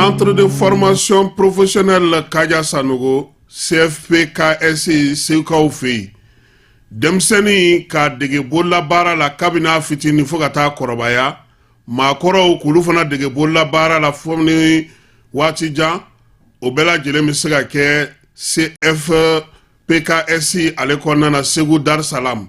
Centre de formation professionnelle Kaja Sanogo, CFP-KSI Seukaufi. Demseni ka dege bolla bara la kabina fitini fogata korobaya. Ma koro kulufana dege bolla bara la fomni watija. Obela jele misega ke CFP-KSI alekona na Segu Dar Salam.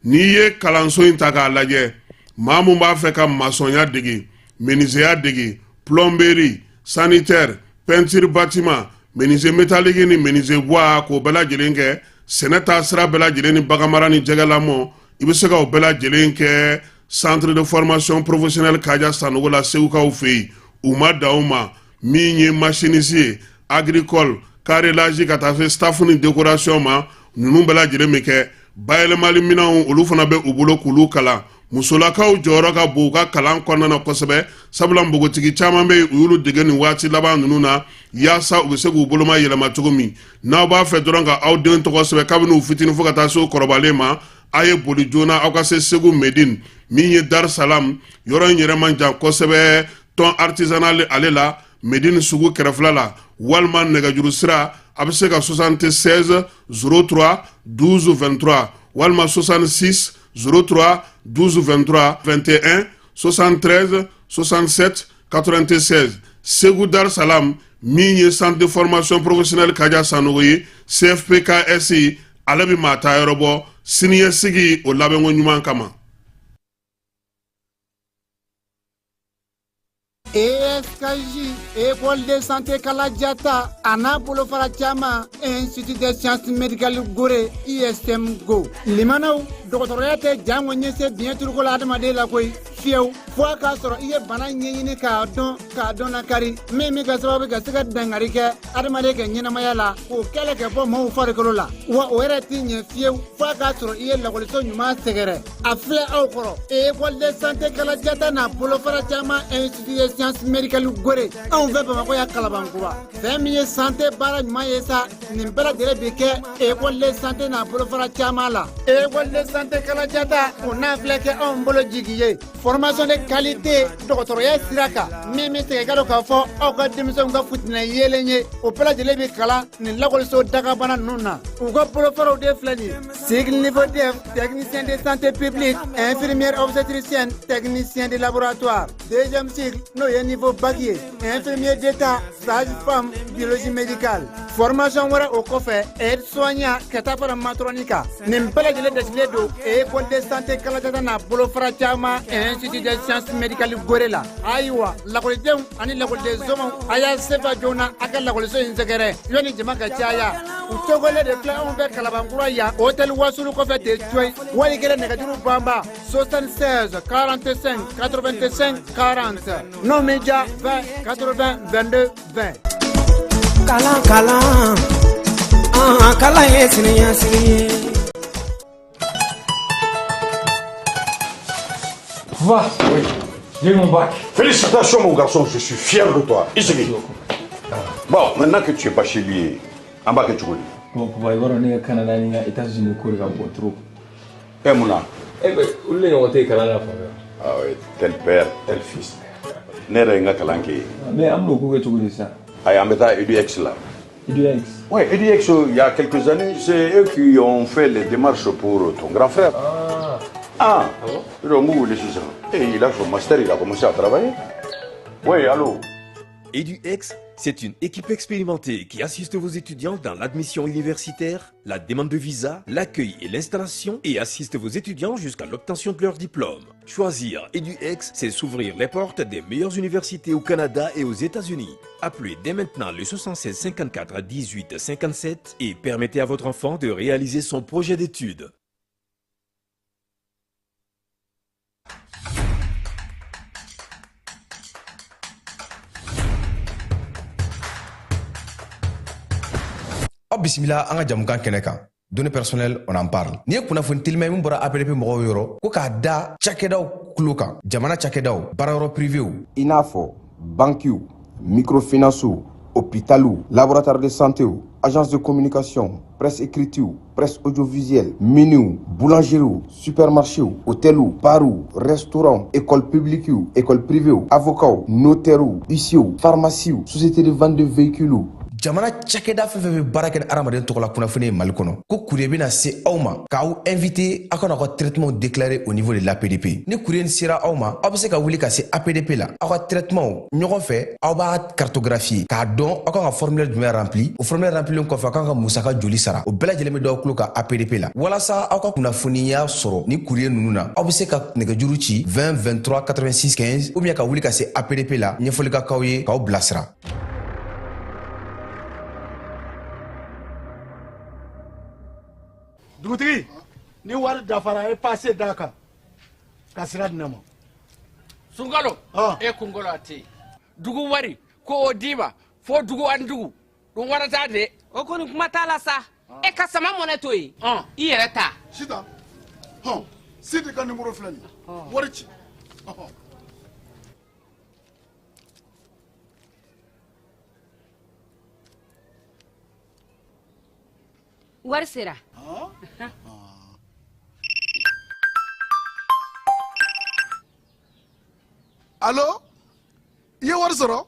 Niye kalanso intaka alaje. Mamu ba feka masonya dege, menuisier dege, plomberie, sanitaire, peinture bâtiment, menuisier métallique ni menuisier bois ko bela jelenke senata sra bela jeleni bagamara ni jegalamo ibesega o bela jelenke centre de formation professionnelle Kaja Sanogo la Seuka ofei uma dauma minye machinisier agricole carrelage katafe staff ni décoration ma nunu bela jelemeke bayele mali mina olu fana be ubulo kulu kala musolakaw jɔyɔrɔ ka bon u ka kalan kɔnɔna na kosɛbɛ sabula npogotigi caman bɛ u y'olu dege nin waati laban ninnu na yaasa u bɛ se k'u boloma yɛlɛma cogo min n'aw b'a fɛ dɔrɔn ka aw den tɔgɔ sɛbɛn kabini u fitinin fo ka taa se o kɔrɔbalen ma a ye boli joona aw ka se Segu Medine min ye Dar Salam yɔrɔ in yɛrɛ man jan kosɛbɛ tɔn artisanal ale la Medine sugu kɛrɛfɛla la walima nɛgɛjuru sira a bɛ se ka 76 03 12 23 walima 66 03 12 23 21 73 67 96 Segu Dar Salam min centre de formation professionnelle Kaja Sanogo ye CFP-KSI ale bi maa taa yɔrɔ bɔ siniɲɛsigi o labɛnko ɲuman kama. ESKJ, École de santé Kaladiata, Ana Bolofara Chama, Institut de sciences médicales Gore, ISM Go. Limano, doctorate Jango Nyese, bien turco la demande la koi, fieu, fois Castro, Ie Bana Nyini Cardon, Cardona Cari, Meme Gasawa Gasaka Dangarika, Adamareka Nyanamayala, ou quelques pommes for Corolla, ou Oeratin, fieu, fois Castro, Ie la Colison Yuma Segere. Affaire Okoro, École de santé Kaladiata, Na Bolofara Chama, Institut de sciences médicales Gore, on veut pas voir Kalabankoua. 20 000 santé para Mayesa, Nimbera de Rebeke, École de santé Na Bolofara Chamala. École de santé Kaladiata, on a flequé en bolo jiguier. Formation de qualité, doctorat Siraka, Mimi Segalo Kafo, Oka Dimson Gafutna Yelenye, Opera de Lebekala, Nilagoso Dagabana Nuna, Ugo Polofaro de Flani, Sigle niveau dev, technicien de santé publique, infirmière obstétricienne, technicien de laboratoire. Deuxième cycle, Noye niveau baguier, infirmier d'état, sage-femme, biologie médicale. Formation wara au cofé, aide-soignant, Katapara Matronica, Nimbala de l'Edesledo, École de santé Kalatana, Bolofara Chama, Institut de sciences médicales Gorela. Aywa, la qualité, Ani la qualité de Zomo, Aya Seva Jona, Aka la qualité de Zagare, Yoni Jamaka Chaya, Utogole de Fla, on va Calabanguraya, Hôtel Wasulu Cofé de Choi, Waligele Negatiu Bamba, 76, 45, 85, 40. Non média 20, 80, 22, 20. Kalan, kalan ye sini. Va, oui, j'ai mon bac. Félicitations mon garçon, je suis fier de toi. Ici. Bon, maintenant que tu es bachelier, en bas que tu connais. Bon, pour voir on est au Canada, les États-Unis, Corée, bon trop. Eh Mouna. Eh ben, où est-ce qu'on est au Canada? Ah oui, tel père, tel fils. N'est-ce pas Kalanki? Mais amlo ko tu connais ça. Ah, en mettant EduX là. EduX. Oui, EduX, il y a quelques années, c'est eux qui ont fait les démarches pour ton grand frère. Ah bon? Et il a son master, il a commencé à travailler. Oui, allô? EduX, c'est une équipe expérimentée qui assiste vos étudiants dans l'admission universitaire, la demande de visa, l'accueil et l'installation et assiste vos étudiants jusqu'à l'obtention de leur diplôme. Choisir EduX, c'est s'ouvrir les portes des meilleures universités au Canada et aux États-Unis. Appelez dès maintenant le 76 54 18 57 et permettez à votre enfant de réaliser son projet d'études. Oh bismillah, anga jamukan kenekan. Données personnelles, on en parle. Ni kuna fun tilmé mun bora APDP mo yoro ko ka da chakedaw klukan. Jamana chakedaw bararo privé ou. Inafo, banque, microfinance, hôpital, laboratoire de santé, agence de communication, presse écriture, presse audiovisuelle, minu, boulangerie, supermarché, hôtel, bar, restaurant, école publique, école privée, avocat, notaire, huissier, pharmacie, société de vente de véhicules. Jamana cakɛda fɛn fɛn bɛ baara kɛ adamaden tɔgɔ la kunnafoni Mali kɔnɔ ko courrier bɛna se aw ma k'aw invité aw kana ka traitement déclaré au niveau de l'APDP ni courrier nin sera aw ma aw bɛ se ka wuli ka se APDP la aw ka traitement ɲɔgɔn fɛ aw b'a cartographier k'a dɔn aw kan ka formulaire jumɛn rempli o formulaire remplilen kɔfɛ aw kan ka musaka joli sara o bɛɛ lajɛlen bɛ d'aw tulo ka APDP la walasa aw ka kunnafoniya sɔrɔ ni courrier ninnu na aw bɛ se ka nɛgɛjuru ci 20 23 86 15 ou bien ka wuli ka se APDP la ɲɛfɔli ka k'aw ye k'aw bilasira. Dugutigi ni wari dafara e passé daka ka sira di ne ma sunkalo e kunkolo ate dugu wari ko o diba fo dugu an dugu ɗum warata de o koni kuma tala sa e ka sama mone to yi i yɛrɛ ta sita sidi ka numéro filɛ nin wari ci wari sera allo i ye wari sɔrɔ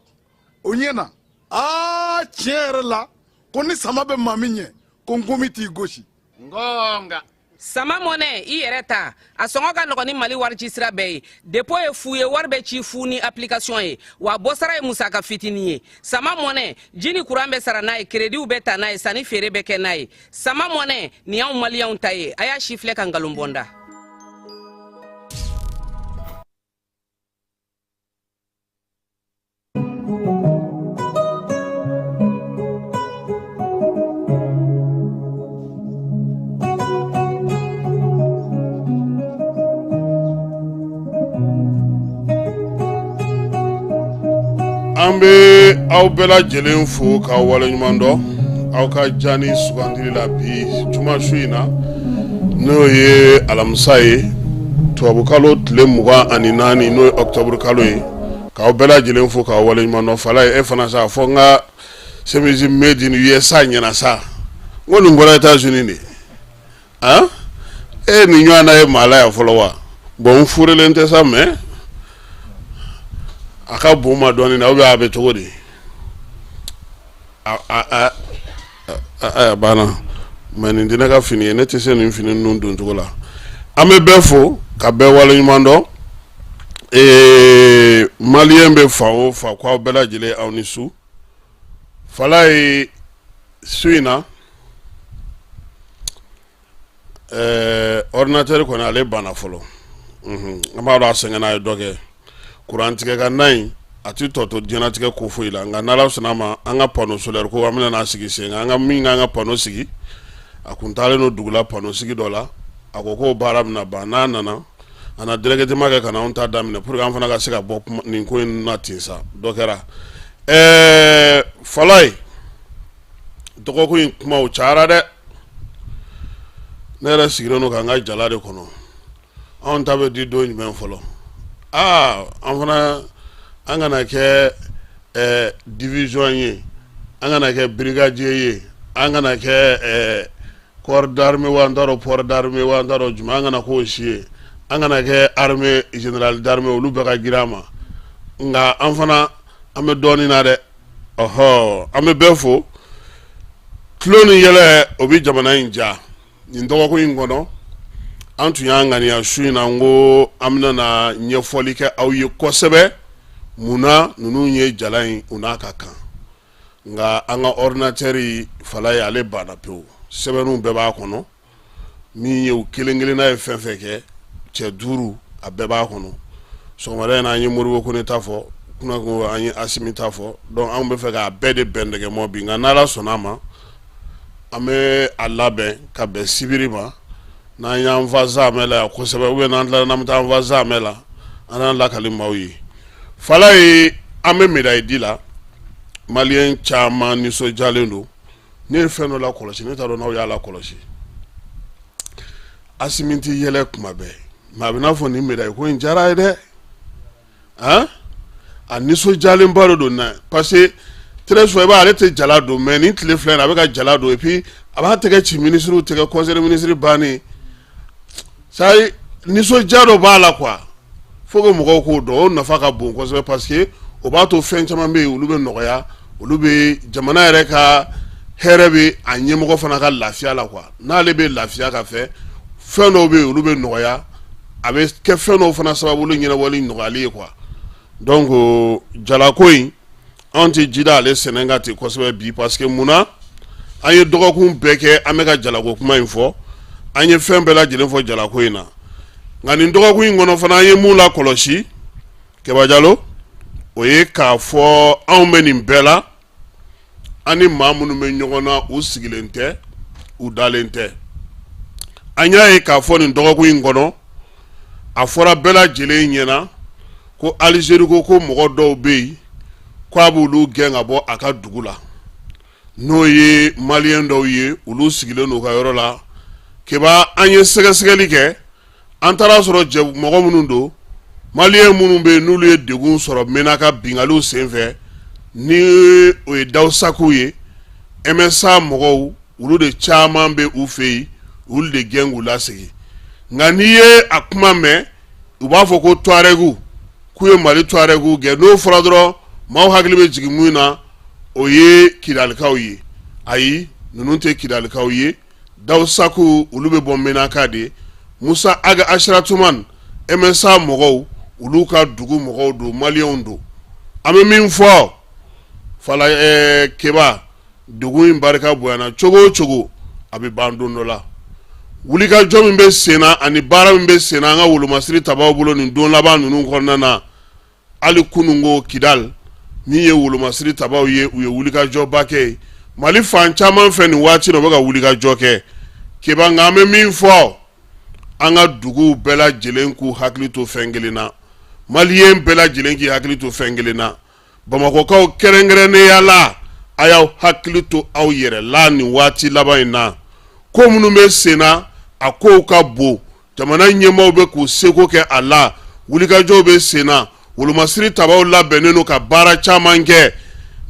o ɲɛna tiɲɛ yɛrɛ la ko ni sama bɛ maa min ɲɛ ko n komi t'i gosi ngonga sama mone i yɛrɛ ta a sɔngɔ ka nɔgɔ ni Mali wari ci sira bɛɛ ye dépôt ye fu ye wari bɛ ci fu ni application ye wa bɔsara ye musaka fitini ye sama mone ji ni courant bɛ sara n'a ye crédit bɛ ta n'a ye sanni feere bɛ kɛ n'a ye sama mone ni y'anw maliyɛnw ta ye a y'a si filɛ ka nkalon bɔnda. An bɛ aw bɛɛ lajɛlen fo k'aw waleɲuman dɔn aw ka jani sugandili la bi juma su in na n'o ye alamisa ye tubabukalo tile 24 n'o ye octobre kalo ye k'aw bɛɛ lajɛlen fo k'aw waleɲuman dɔn fala ye e fana sa fɔ n ka semisi made in USA ɲɛna sa n ko nin bɔra États-Unis de nin ɲɔgɔn na ye maa la yan fɔlɔ wa bon n furelen tɛ sa mais a ka bon ma dɔɔnin na ou bien a bɛ cogo di banna mais nin tɛ ne ka fini ye ne tɛ se nin fini ninnu don cogo la an bɛ bɛɛ fo ka bɛɛ waleɲuman dɔn maliyɛn bɛ fa o fa k'aw bɛɛ lajɛlen aw ni su fala ye su in na ordinateur kɔni ale banna fɔlɔ an b'a dɔn a sɛgɛnna a ye dɔ kɛ kurantigɛ ka na in a ti tɔtɔ diɲɛnatigɛ ko foyi la nka n'ala sɔnna ma an ka panneau solaire ko an bɛna n'a sigi sen kan an ka min k'an ka panneau sigi a kun taalen no dugula panneau sigi dɔ la a ko k'o baara bɛna ban n'a nana a na directement kɛ ka na anw ta daminɛ pour que an fana ka se ka bɔ nin ko in na ten sa dɔ kɛra fɔlɔ ye dɔgɔkun in kuma o cayara dɛ ne yɛrɛ sigilen no k'an ka jala de kɔnɔ anw ta bɛ di don jumɛn fɔlɔ an fana an kana kɛ division ye an kana kɛ brigadier ye an kana kɛ corps d'armée wa an t'a dɔn port d'armée wa an t'a dɔn jumɛn an kana k'o si ye an kana kɛ armée générale d'armée olu bɛɛ ka girin an ma nka an fana an bɛ dɔɔnin na dɛ an bɛ bɛɛ fo tulo ni yɛlɛ o bɛ jamana in ja nin dɔgɔkun in kɔnɔ an tun y'an ŋaniya su in na n ko an bɛna ɲɛfɔli kɛ aw ye kosɛbɛ munna ninnu ye jala in u n'a ka kan nka an ka ordinateur fala ye ale banna pewu sɛbɛnninw bɛɛ b'a kɔnɔ min ye u kelen kelenna ye fɛn fɛn kɛ cɛ 5 a bɛɛ b'a kɔnɔ sɔgɔmada in na an ye Moribo Kone ta fɔ kunako an ye Asimi ta fɔ donc an bɛ fɛ k'a bɛɛ de bɛn dɛgɛ mɔ bi nka n'ala sɔnna ma an bɛ a labɛn ka bɛn sibiri ma n'an y'an fa zamɛ la kosɛbɛ ou bien n'an tilala n'an bɛ taa an fa zamɛ la an n'an lakali maaw ye fala ye an bɛ médaille di la maliyɛn caman nisɔndiyalen don ne ye fɛn dɔ lakɔlɔsi ne t'a dɔn n'aw y'a lakɔlɔsi Asimi tɛ yɛlɛ kuma bɛɛ mais a bɛ n'a fɔ nin médaille ko in diyara a ye dɛ a nisɔndiyalenba de don parce que très souvent ale te jala don mais ni tile filɛ a bɛ ka jala don et puis a b'a tɛgɛ ci ministre tɛgɛ conseiller ministre bannen ça nisɔndiya dɔ b'a la quoi faut que mɔgɔw k'o dɔn o nafa ka bon kosɛbɛ parce que o b'a to fɛn caman bɛ yen olu bɛ nɔgɔya olu bɛ jamana yɛrɛ ka hɛrɛ bɛ a ɲɛmɔgɔ fana ka lafiya la quoi n'ale bɛ lafiya ka fɛ fɛn dɔw bɛ yen olu bɛ nɔgɔya a bɛ kɛ fɛn dɔw fana sababu ɲɛnabɔli nɔgɔyali ye quoi donc jalako in an tɛ ji da ale sɛnɛ kan ten kosɛbɛ bi parce que munna an ye dɔgɔkun bɛɛ kɛ an bɛ ka jalako kuma in fɔ an ye fɛn bɛɛ lajɛlen fɔ jalako in na nka nin dɔgɔkun in kɔnɔ fana an ye mun lakɔlɔsi Keba Jalo o ye k'a fɔ anw bɛ nin bɛɛ la an ni maa minnu bɛ ɲɔgɔn na u sigilen tɛ u dalen tɛ an y'a ye k'a fɔ nin dɔgɔkun in kɔnɔ a fɔra bɛɛ lajɛlen ɲɛna ko Alizeri ko mɔgɔ dɔw bɛ yen k'a b'olu gɛn ka bɔ a ka dugu la n'o ye maliyɛn dɔw ye olu sigilen n'u ka yɔrɔ la Keba an ye sɛgɛsɛgɛli kɛ an taara sɔrɔ mɔgɔ minnu don maliyɛn minnu bɛ yen n'olu ye degun sɔrɔ Menaka bingaliw senfɛ ni o ye Dawusaku ye MSA mɔgɔw olu de caman bɛ u fɛ yen olu de gɛn k'u lasegin nka n'i ye a kuma mɛn u b'a fɔ ko Tuaregu k'u ye Mali Tuaregu gɛn n'o fɔra dɔrɔn maaw hakili bɛ jigin mun na o ye Kidalikaw ye ayi ninnu tɛ Kidalikaw ye Dawusaku olu bɛ bɔ Menaka de Musa Aga Ashratuman MSA mɔgɔw olu ka dugu mɔgɔw don maliyɛnw don an bɛ min fɔ fala Keba dugu in barika bonyana cogo o cogo a bɛ ban don dɔ la wulikajɔ min bɛ sen na ani baara min bɛ sen na an ka wolomasiri tabaw bolo nin don laban ninnu kɔnɔna na hali kunungo Kidal min ye wolomasiri tabaw ye u ye wulikajɔba kɛ Mali fan caman fɛ nin waati na u bɛ ka wulikajɔ kɛ Keba nka an bɛ min fɔ an ka duguw bɛɛ lajɛlen k'u hakili to fɛn kelen na maliyɛn bɛɛ lajɛlen k'i hakili to fɛn kelen na Bamakɔkaw kɛrɛnkɛrɛnnenya la a y'aw hakili to aw yɛrɛ la nin waati laban in na ko minnu bɛ sen na a kow ka bon jamana ɲɛmaaw bɛ k'u seko kɛ a la wulikajɔw bɛ sen na wolomasiri tabaw labɛnnen don ka baara caman kɛ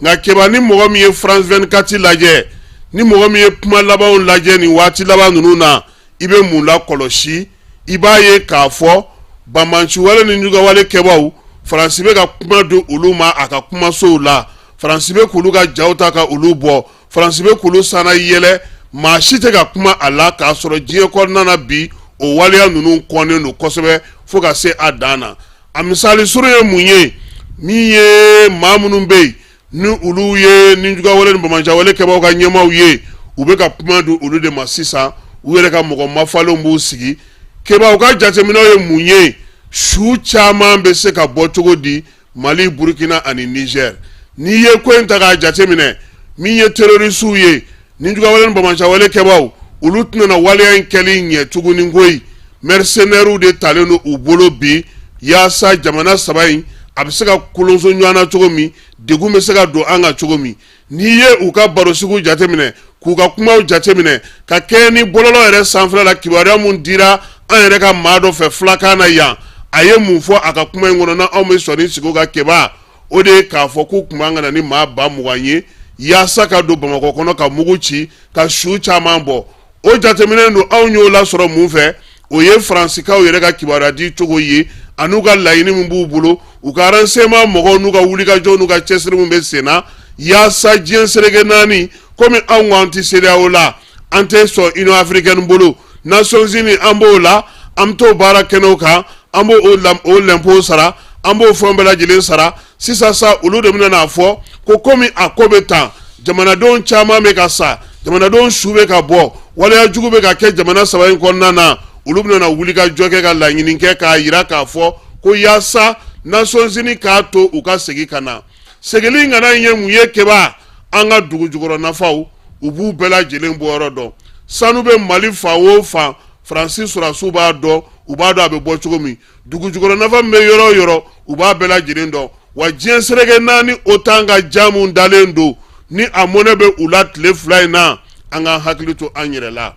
nka Keba ni mɔgɔ min ye France 24 lajɛ ni mɔgɔ min ye kuma labanw lajɛ nin waati laban ninnu na i bɛ mun lakɔlɔsi i b'a ye k'a fɔ banbanciwale ni jugawale kɛbaw Faransi bɛ ka kuma di olu ma a ka kumasow la Faransi bɛ k'olu ka jaw ta ka olu bɔ Faransi bɛ k'olu sanna yɛlɛ maa si tɛ ka kuma a la k'a sɔrɔ diɲɛ kɔnɔna na bi o waleya ninnu kɔnnen don kosɛbɛ fo ka se a dan na a misali suru ye mun ye min ye maa minnu bɛ yen ni olu ye ni jugawale ni banbanciwale kɛbaw ka ɲɛmaaw ye u bɛ ka kuma di olu de ma sisan u yɛrɛ ka mɔgɔ mafalenw b'u sigi Keba u ka jateminɛw ye mun ye su caman bɛ se ka bɔ cogo di Mali Burkina ani Niger n'i ye ko in ta k'a jateminɛ min ye terrorisiw ye ni jugawale ni banbanciwale kɛbaw olu tɛna waleya in kɛli ɲɛ tuguni koyi mercenaires de talen don u bolo bi yaasa jamana saba in a bɛ se ka kolonso ɲɔgɔn na cogo min degun bɛ se ka don an kan cogo min n'i ye u ka baro sugu jateminɛ k'u ka kumaw jateminɛ ka kɛ ni bɔlɔlɔ yɛrɛ sanfɛla la kibaruya mun dira an yɛrɛ ka maa dɔ fɛ filakan na yan a ye mun fɔ a ka kuma in kɔnɔ na anw bɛ sɔnni sigi o ka Keba o de ye k'a fɔ k'u kun b'an ka na ni maa 20,000 ye yaasa ka don Bamakɔ kɔnɔ ka mugu ci ka su caman bɔ o jateminɛ don anw y'o lasɔrɔ mun fɛ o ye Faransikaw yɛrɛ ka kibaruya di cogo ye an'u ka laɲini min b'u bolo u ka renseignement mɔgɔw n'u ka wulikajɔw n'u ka cɛsiri min bɛ sen na yaasa diɲɛ seleke 4 komi anw k'an tɛ CEDEAO la an tɛ sɔn Union africaine bolo Nations Unies an b'o la an bɛ t'o baara kɛnɛw kan an b'o o l'impôt sara an b'o fɛn bɛɛ lajɛlen sara sisan sa olu de bɛna n'a fɔ ko komi a ko bɛ tan jamanadenw caman bɛ ka sa jamanadenw su bɛ ka bɔ waleya jugu bɛ ka kɛ jamana saba in kɔnɔna na olu bɛna na wulikajɔ kɛ ka laɲini kɛ k'a yira k'a fɔ ko yaasa Nations Unies k'a to u ka segin ka na seginli in kana ye mun ye Keba an ka dugu jukɔrɔ nafaw u b'u bɛɛ lajɛlen bɔ yɔrɔ dɔn sanu bɛ Mali fan o fan Faransi sɔrɔdasiw b'a dɔn u b'a dɔn a bɛ bɔ cogo min dugu jukɔrɔ nafa min bɛ yɔrɔ o yɔrɔ u b'a bɛɛ lajɛlen dɔn wa diɲɛ seleke 4 o t'an ka jamu dalen don ni a mɔnɛ bɛ u la tile 2 in na an ka hakili to an yɛrɛ la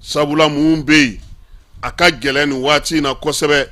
sabula mun bɛ yen a ka gɛlɛn nin waati in na kosɛbɛ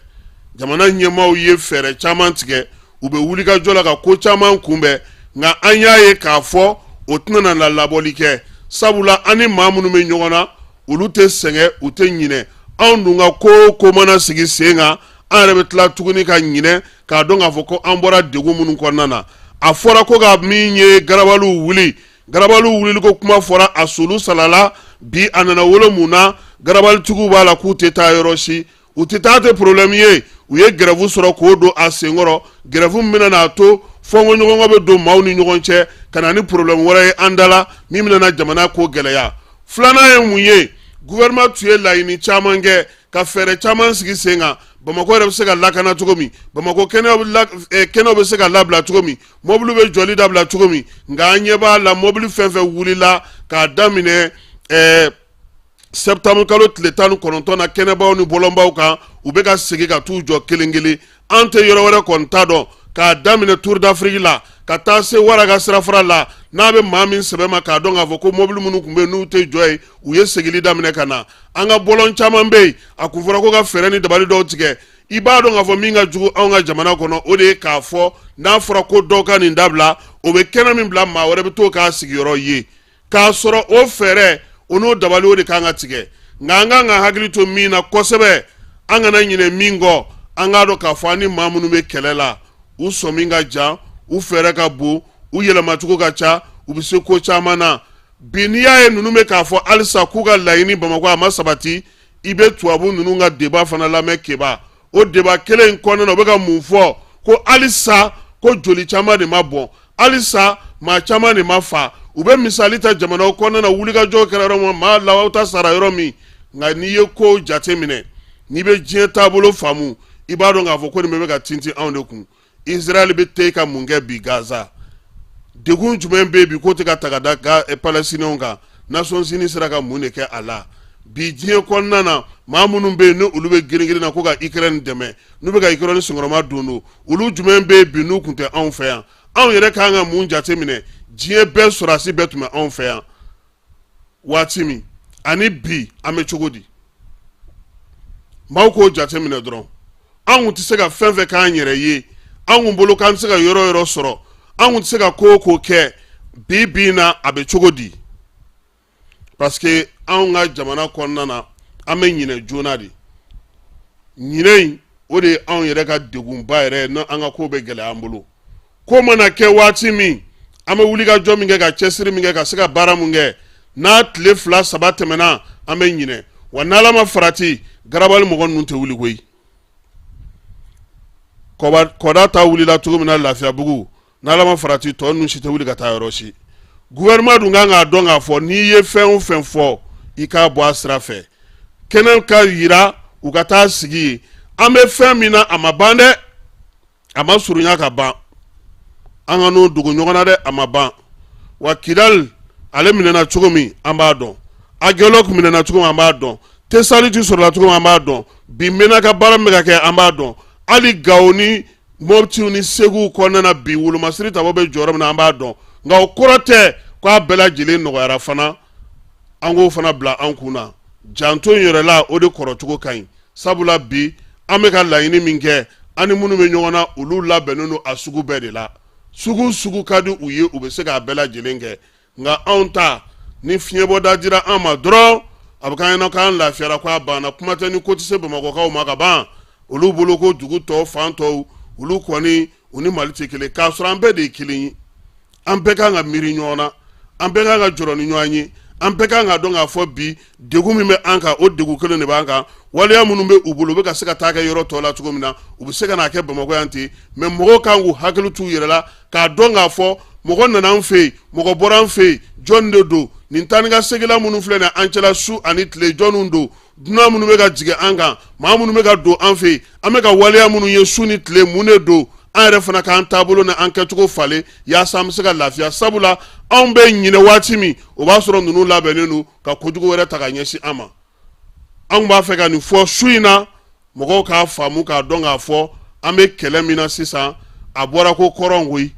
jamana ɲɛmaaw ye fɛɛrɛ caman tigɛ u bɛ wulikajɔ la ka ko caman kunbɛn nga an y'a ye k'a fɔ o tɛna na labɔli kɛ sabula ani maa minnu bɛ ɲɔgɔn na olu tɛ sɛgɛn u tɛ ɲinɛ anw dun ka ko mana sigi sen kan an yɛrɛ bɛ tila tuguni ka ɲinɛ k'a dɔn k'a fɔ ko an bɔra degun minnu kɔnɔna na a fɔra ko ka min ye garabaliw wuli garabaliw wulili ko kuma fɔra a solu salala bi a nana wolo mun na garabalitigiw b'a la k'u tɛ taa yɔrɔ si u tɛ taa tɛ problème ye u ye grève sɔrɔ k'o don a senkɔrɔ grève min bɛna n'a to fɔnkɔɲɔgɔnkɔ bɛ don maaw ni ɲɔgɔn cɛ ka na ni problème wɛrɛ ye an da la min bɛna jamana ko gɛlɛya filanan ye mun ye gouvernement tun ye laɲini caman kɛ ka fɛɛrɛ caman sigi sen kan Bamako yɛrɛ bɛ se ka lakana cogo min Bamako kɛnɛw bɛ se ka labila cogo min mobili bɛ jɔli dabila cogo min nka an ɲɛ b'a la mobili fɛn fɛn wulila k'a daminɛ septembre kalo tile 19 na kɛnɛbaw ni bɔlɔnbaw kan u bɛ ka segin ka t'u jɔ kelen kelen an tɛ yɔrɔ wɛrɛ kɔni t'a dɔn k'a daminɛ Tour d'Afrique la ka taa se Waraga sirafara la n'a bɛ maa min sɛbɛn ma k'a dɔn k'a fɔ ko mobili minnu tun bɛ yen n'u tɛ jɔ yen u ye segili daminɛ ka na an ka bɔlɔn caman bɛ yen a kun fɔra ko ka fɛɛrɛ ni dabali dɔw tigɛ i b'a dɔn k'a fɔ min ka jugu anw ka jamana kɔnɔ o de ye k'a fɔ n'a fɔra ko dɔw ka nin dabila o bɛ kɛnɛ min bila maa wɛrɛ bɛ to k'a sigiyɔrɔ ye k'a sɔrɔ o fɛɛrɛ o n'o dabali o de kan ka tigɛ nka an kan ka hakili to min na kosɛbɛ an kana ɲinɛ min kɔ an k'a dɔn k'a fɔ an ni maa minnu bɛ kɛlɛ la u sɔmin ka jan u fɛɛrɛ ka bon u yɛlɛmacogo ka ca u bɛ se ko caman na bi n'i y'a ye ninnu bɛ k'a fɔ halisa k'u ka laɲini Bamako a ma sabati i bɛ tubabu ninnu ka débat fana lamɛn keba o débat kelen in kɔnɔna na u bɛ ka mun fɔ ko halisa ko joli caman de ma bɔn halisa maa caman de ma fa u bɛ misali ta jamanaw kɔnɔna na wulikajɔ kɛra yɔrɔ min maa lawaw ta sara yɔrɔ min nka n'i ye ko jate minɛ n'i bɛ diɲɛ taabolo faamu i b'a dɔn k'a fɔ ko nin bɛ ka tintin anw de kun Israël bɛ taa ka mun kɛ bi Gaza degun jumɛn bɛ yen bi k'o tɛ ka ta ka da Palestiniens kan Nations Unies sera ka mun de kɛ a la bi diɲɛ kɔnɔna na maa minnu bɛ yen ni olu bɛ girin-girin na ko ka Ukraine dɛmɛ n'u bɛ ka Ukraine sɔgɔma don olu jumɛn bɛ yen bi n'u tun tɛ anw fɛ yan anw yɛrɛ kan ka mun jate minɛ diɲɛ bɛɛ sɔrɔsi bɛɛ tun bɛ anw fɛ yan waati min ani bi an bɛ cogo di maaw k'o jate minɛ dɔrɔn anw tɛ se ka fɛn fɛn k'an yɛrɛ ye anw bolo k'an tɛ se ka yɔrɔ yɔrɔ sɔrɔ anw tɛ se ka ko kɛ bi na a bɛ cogo di parce que anw ka jamana kɔnɔna na an bɛ ɲinɛ joona de ɲinɛ in o de ye anw yɛrɛ ka degunba yɛrɛ ye an ka ko bɛ gɛlɛya an bolo ko mana kɛ waati min an bɛ wulikajɔ min kɛ ka cɛsiri min kɛ ka se ka baara min kɛ n'a tile 2-3 tɛmɛna an bɛ ɲinɛ wa n'Ala ma farati garabali mɔgɔ ninnu tɛ wuli koyi kɔda ta wulila cogo min na Lafiyabugu n'Ala ma farati tɔ ninnu si tɛ wuli ka taa yɔrɔ si gouvernement dun kan k'a dɔn k'a fɔ n'i ye fɛn o fɛn fɔ i k'a bɔ a sira fɛ kɛnɛ ka yira u ka taa sigi yen an bɛ fɛn min na a ma ban dɛ a ma surunya ka ban an ka n'o dogo ɲɔgɔn na dɛ a ma ban wa Kidal ale minɛna cogo min an b'a dɔn Aguelok minɛna cogo min an b'a dɔn Tesaliti sɔrɔla cogo min an b'a dɔn bi Mena ka baara min bɛ ka kɛ an b'a dɔn hali Gao ni Moptiw ni Segu kɔnɔna na bi wolomasiri tabɔ bɛ jɔyɔrɔ min na an b'a dɔn nka o kɔrɔ tɛ k'a bɛɛ lajɛlen nɔgɔyara fana an k'o fana bila an kun na janto in yɛrɛ la o de kɔrɔcogo ka ɲi sabula bi an bɛ ka laɲini min kɛ an ni minnu bɛ ɲɔgɔn na olu labɛnnen don a sugu bɛɛ de la sugu ka di u ye u bɛ se k'a bɛɛ lajɛlen kɛ nka anw ta ni fiɲɛbɔda dira an ma dɔrɔn a bɛ k'an ɲɛna k'an lafiyara k'a banna kuma tɛ ni ko tɛ se Bamakɔkaw ma ka ban olu bolo ko dugu tɔw fan tɔw olu kɔni u ni Mali tɛ kelen k'a sɔrɔ an bɛɛ de ye kelen ye an bɛɛ kan ka miiri ɲɔgɔn na an bɛɛ kan ka jɔrɔ ni ɲɔgɔn ye an bɛɛ kan ka dɔn k'a fɔ bi degun min bɛ an kan o degun kelen de b'an kan waleya minnu bɛ u bolo u bɛ ka se ka taa kɛ yɔrɔ tɔw la cogo min na u bɛ se ka n'a kɛ Bamakɔ yan ten mais mɔgɔw kan k'u hakili t'u yɛrɛ la k'a dɔn k'a fɔ mɔgɔ nana an fɛ yen mɔgɔ bɔra an fɛ yen jɔn de don nin taa ni ka segila minnu filɛ nin an cɛla su ani tile jɔnw don dunan minnu bɛ ka jigin an kan maa minnu bɛ ka don an fɛ yen an bɛ ka waleya minnu ye su ni tile mun de don an yɛrɛ fana k'an taabolo ni an kɛcogo falen yaasa an bɛ se ka lafiya sabula anw bɛ ɲinɛ waati min o b'a sɔrɔ ninnu labɛnnen don ka kojugu wɛrɛ ta ka ɲɛsin an ma anw b'a fɛ ka nin fɔ su in na mɔgɔw k'a faamu k'a dɔn k'a fɔ an bɛ kɛlɛ min na sisan a bɔra ko kɔrɔn koyi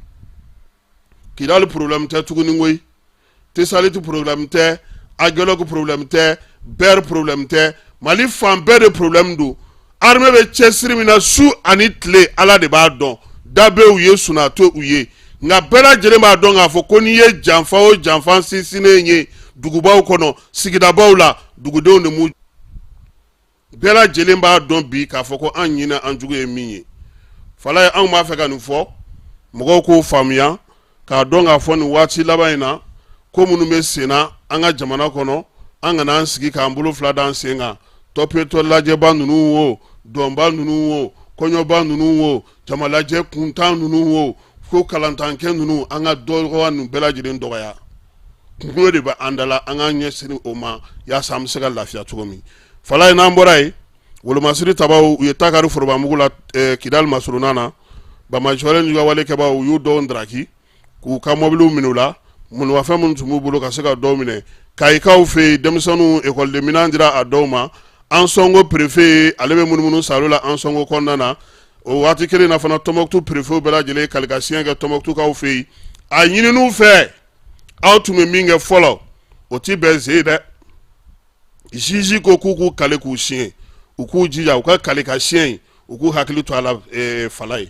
Kidal problème tɛ tuguni koyi Tesaliti problème tɛ Aguelok problème tɛ Ber problème tɛ Mali fan bɛɛ de problème don armée bɛ cɛsiri min na su ani tile Ala de b'a dɔn da bɛ u ye suna to u ye nga bela jele ma don ga fo ko ni ye janfa o janfa sisine nye dugubaw kono sigidabaw la dugudenw de mu bela jele ba don bi ka fo ko an nyina an jugu e minye fala an ma fe ka nu fo mogo ko famiya ka don ga fo ni wati labayina ko munu be sena an ga jamana kono an ga nan sigi ka ambulo fla dan senga topeto laje ba nunu wo domba nunu wo konyo ba nunu wo jamalaje kunta nunu wo ko kalantanke nunu an ga dogo nu bela jirin dogaya kungo de ba andala an ga nyesini o ma ya sam sega lafiya tugomi fala ina mborai wolo masiri tabaw u yetakaru forba mugula kidal masurunana ba majore njuga wale ke ba u yu don draki ku ka mobilu minula mun wa famun tumu bulu ka sega domine kai ka u fe demsonu école de minandira adoma an songo préfet alebe mununu salula an songo konnana o wati kele na fana tomoktu préfet bela jele kalgasien ga tomoktu ka u fe a yininu fe autume minge follow o ti beze de jiji ko kuku kale ku chien uku jija uka kale ka chien uku hakili to ala falai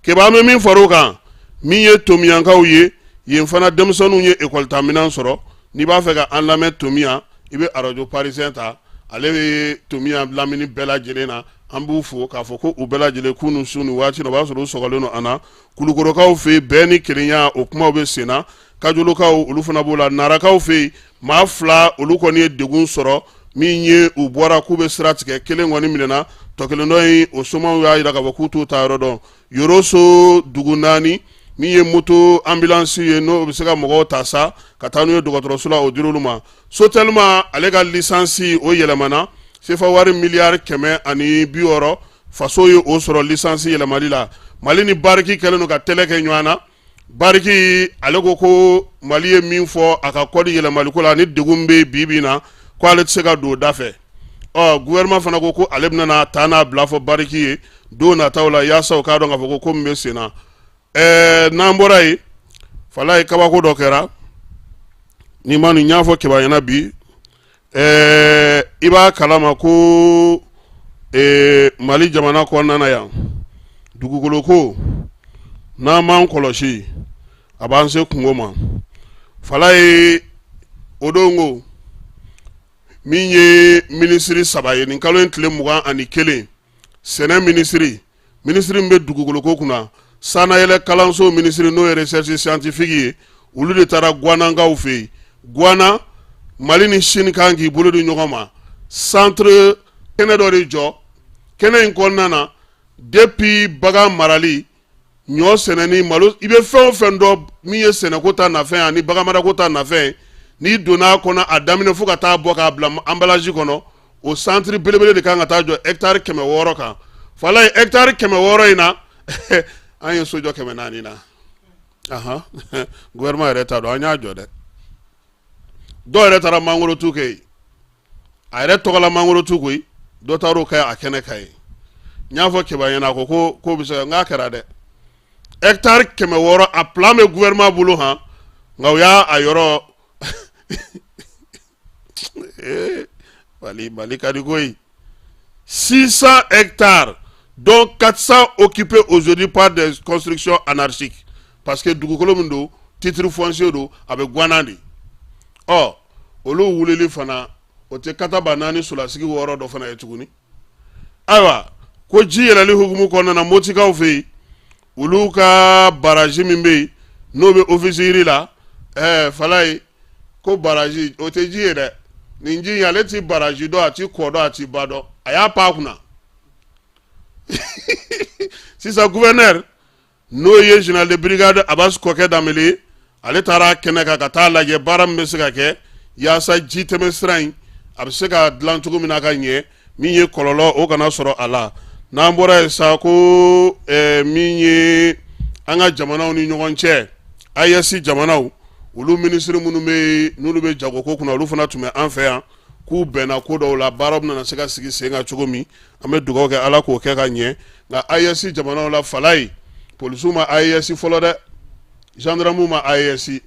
ke ba me min faroka mi ye tomiyanka uye ye fana demsonu ye école terminant soro ni ba fe ka an lamé tomia ibe arajo parisien ta ale tomia lamini bela jelena ambu fo ka fo ko u bela jele kunu sunu wati no ba soro sogalono ana kulukoro ka fe beni kirinya o kuma be sena kajolo ka olu fana bola naraka fe ma fla olu ko ni degun soro minye u bora kube stratike kelen woni minena to kelen noy o soma ya ida ka bakutu taro don yoroso dugunani minye moto ambulance ye no bisega mogo tasa katanu dogotoro sula o diruluma so tellement alega licence o yelemana sefa wari milliard keme ani bioro faso ye o soro licence yelemali la mali ni bariki kelen no ka teleke nywana bariki alego ko mali ye min fo aka kodi yelemali ko la ni degumbe bibina ko ale tsega do dafe gouvernement fana ko alebna na tana blafo bariki do na tawla yasa ka do ngafo ko mesena na mborai falai kaba ko dokera ni manu nyafo ke bayana bi iba kalama ko mali jamana ko nana ya dugugolo ko na man koloshi abanse kungoma falai odongo minye ministry sabaye ni kalo entle muga ani kele sene ministry mbe dugugolo ko kuna sana yele kalanso ministry no recherche scientifique ulu de tara gwana nga ufe gwana mali ni shin kangi bulu du nyogoma centre kenedori jo kenen konnana depuis baga marali nyo seneni malo ibe fendo miye sene kota na fin ani baga mara kota na fin ni dona kona adamine fuka ta boka bla emballage kono au centre belebele de kanga ta jo hectare keme woro kan fala hectare keme woro ina ayo sojo keme nani na aha gouvernement reta do anya jo de do reta ra mangoro tuke ayre togola mangoro tukui do taro kay akene kay nyafo ke bayana ko bisa ngakara de hectare keme woro a plame gouvernement bulu ha ngawya ayoro Mali Kadigoy 600 hectares dont 400 occupés aujourd'hui par des constructions anarchiques parce que Dugukolo Mundo titre foncier do avec Guanandi olo wuleli fana o te kata banani sula sigi woro do fana etuguni awa ko ji yelali hukumu ko na motika ofe uluka baraji mimbe no be officier la falai ko baraji o te ji ere ninji ya leti baraji do ati kodo ati bado aya pa kuna si sa gouverneur no ye général de brigade Abbas Koke Dameli ale tara keneka kata la ye baram mesika ke ya sa jiteme strain abseka dlantugo minaka nye minye kololo o kana soro ala na mbora sa ko minye anga jamana oni nyogonche ayasi jamana ulu ministre munume nulube jago ko kuna ulu fana tume anfe ya ku bena ko do la barob na seka sigi senga chugomi ame dugo ke ala ko ke ka nye na ayasi jamana la falai polisuma ayasi folode gendarme ma ayasi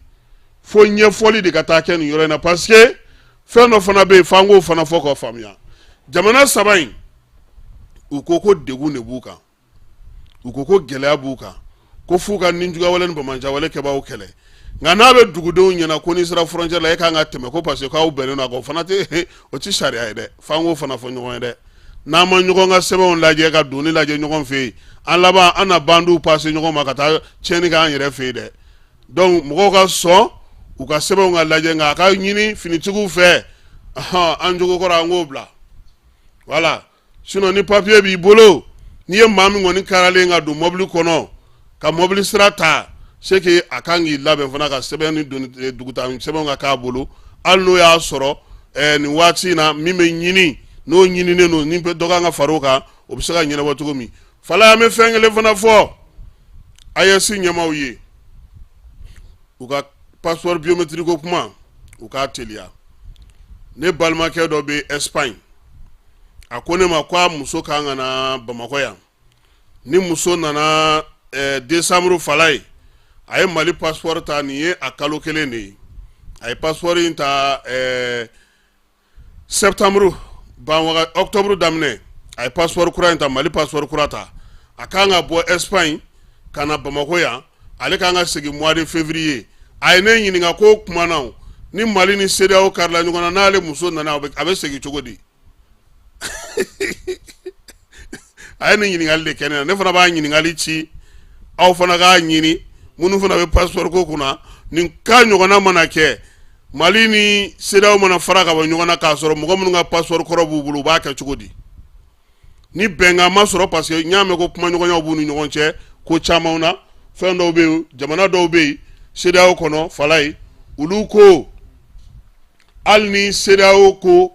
fo nye foli de kata ken yore na parce que feno fana be fango fana foko famia jamana sabain ukoko degu ne buka ukoko gelea buka ko fu ka ninjuga wale ni bamanja wale ke bawo kele nga na be dugudenw ɲɛna ko ni sera frontière la e kan ka tɛmɛ ko parce que k'aw bɛnnen don a kan o fana tɛ o ti sariya ye dɛ f'an k'o fana fɔ ɲɔgɔn ye dɛ n'an ma ɲɔgɔn ka sɛbɛnw lajɛ ka doni lajɛ ɲɔgɔn fɛ yen an laban an na bandiw passe ɲɔgɔn ma ka taa tiɲɛni kɛ an yɛrɛ fɛ yen dɛ donc mɔgɔw ka sɔn u ka sɛbɛnw ka lajɛ nka a ka ɲini finitigiw fɛ an jogo kɔrɔ an k'o bila voilà sinon ni papier b'i bolo n'i ye maa min kɔni karalen ka don mobili kɔnɔ ka mobili sira ta c'est que a kan k'i labɛn fana ka sɛbɛn ni duguta sɛbɛnw ka k'a bolo hali n'o y'a sɔrɔ nin waati in na min bɛ ɲini n'o ɲininen don ni dɔ kan ka far'o kan o bɛ se ka ɲɛnabɔ cogo min fala an bɛ fɛn kelen fana fɔ AES ɲɛmaaw ye u ka passeport biométrique ko kuma u k'a teliya ne balimakɛ dɔ bɛ Espagne a ko ne ma ko a muso kan ka na Bamakɔ yan ni muso nana décembre fala ye a ye Mali passeport ta nin ye a kalo kelen de ye a ye passeport in ta septembre octobre daminɛ a ye passeport kura in ta Mali passeport kura ta a kan ka bɔ Espagne ka na Bamakɔ yan ale kan ka segin mois de février a ye ne ɲininka ko kuma na ni Mali ni CEDEAO karila ɲɔgɔn na n'ale muso nana a bɛ segin cogo di a ye ne ɲininkali de kɛ ne na ne fana b'a ɲininkali ci aw fana k'a ɲini minnu fana bɛ passeport ko kunna nin ka ɲɔgɔnna mana kɛ Mali ni CEDEAO mana fara ka bɔ ɲɔgɔn na k'a sɔrɔ mɔgɔ minnu ka passeport kɔrɔ b'u bolo u b'a kɛ cogo di ni bɛnkan ma sɔrɔ parce que n y'a mɛn ko kuma ɲɔgɔnyaw b'u ni ɲɔgɔn cɛ ko camanw na fɛn dɔw bɛ yen jamana dɔw bɛ yen CEDEAO kɔnɔ fala ye olu ko hali ni CEDEAO ko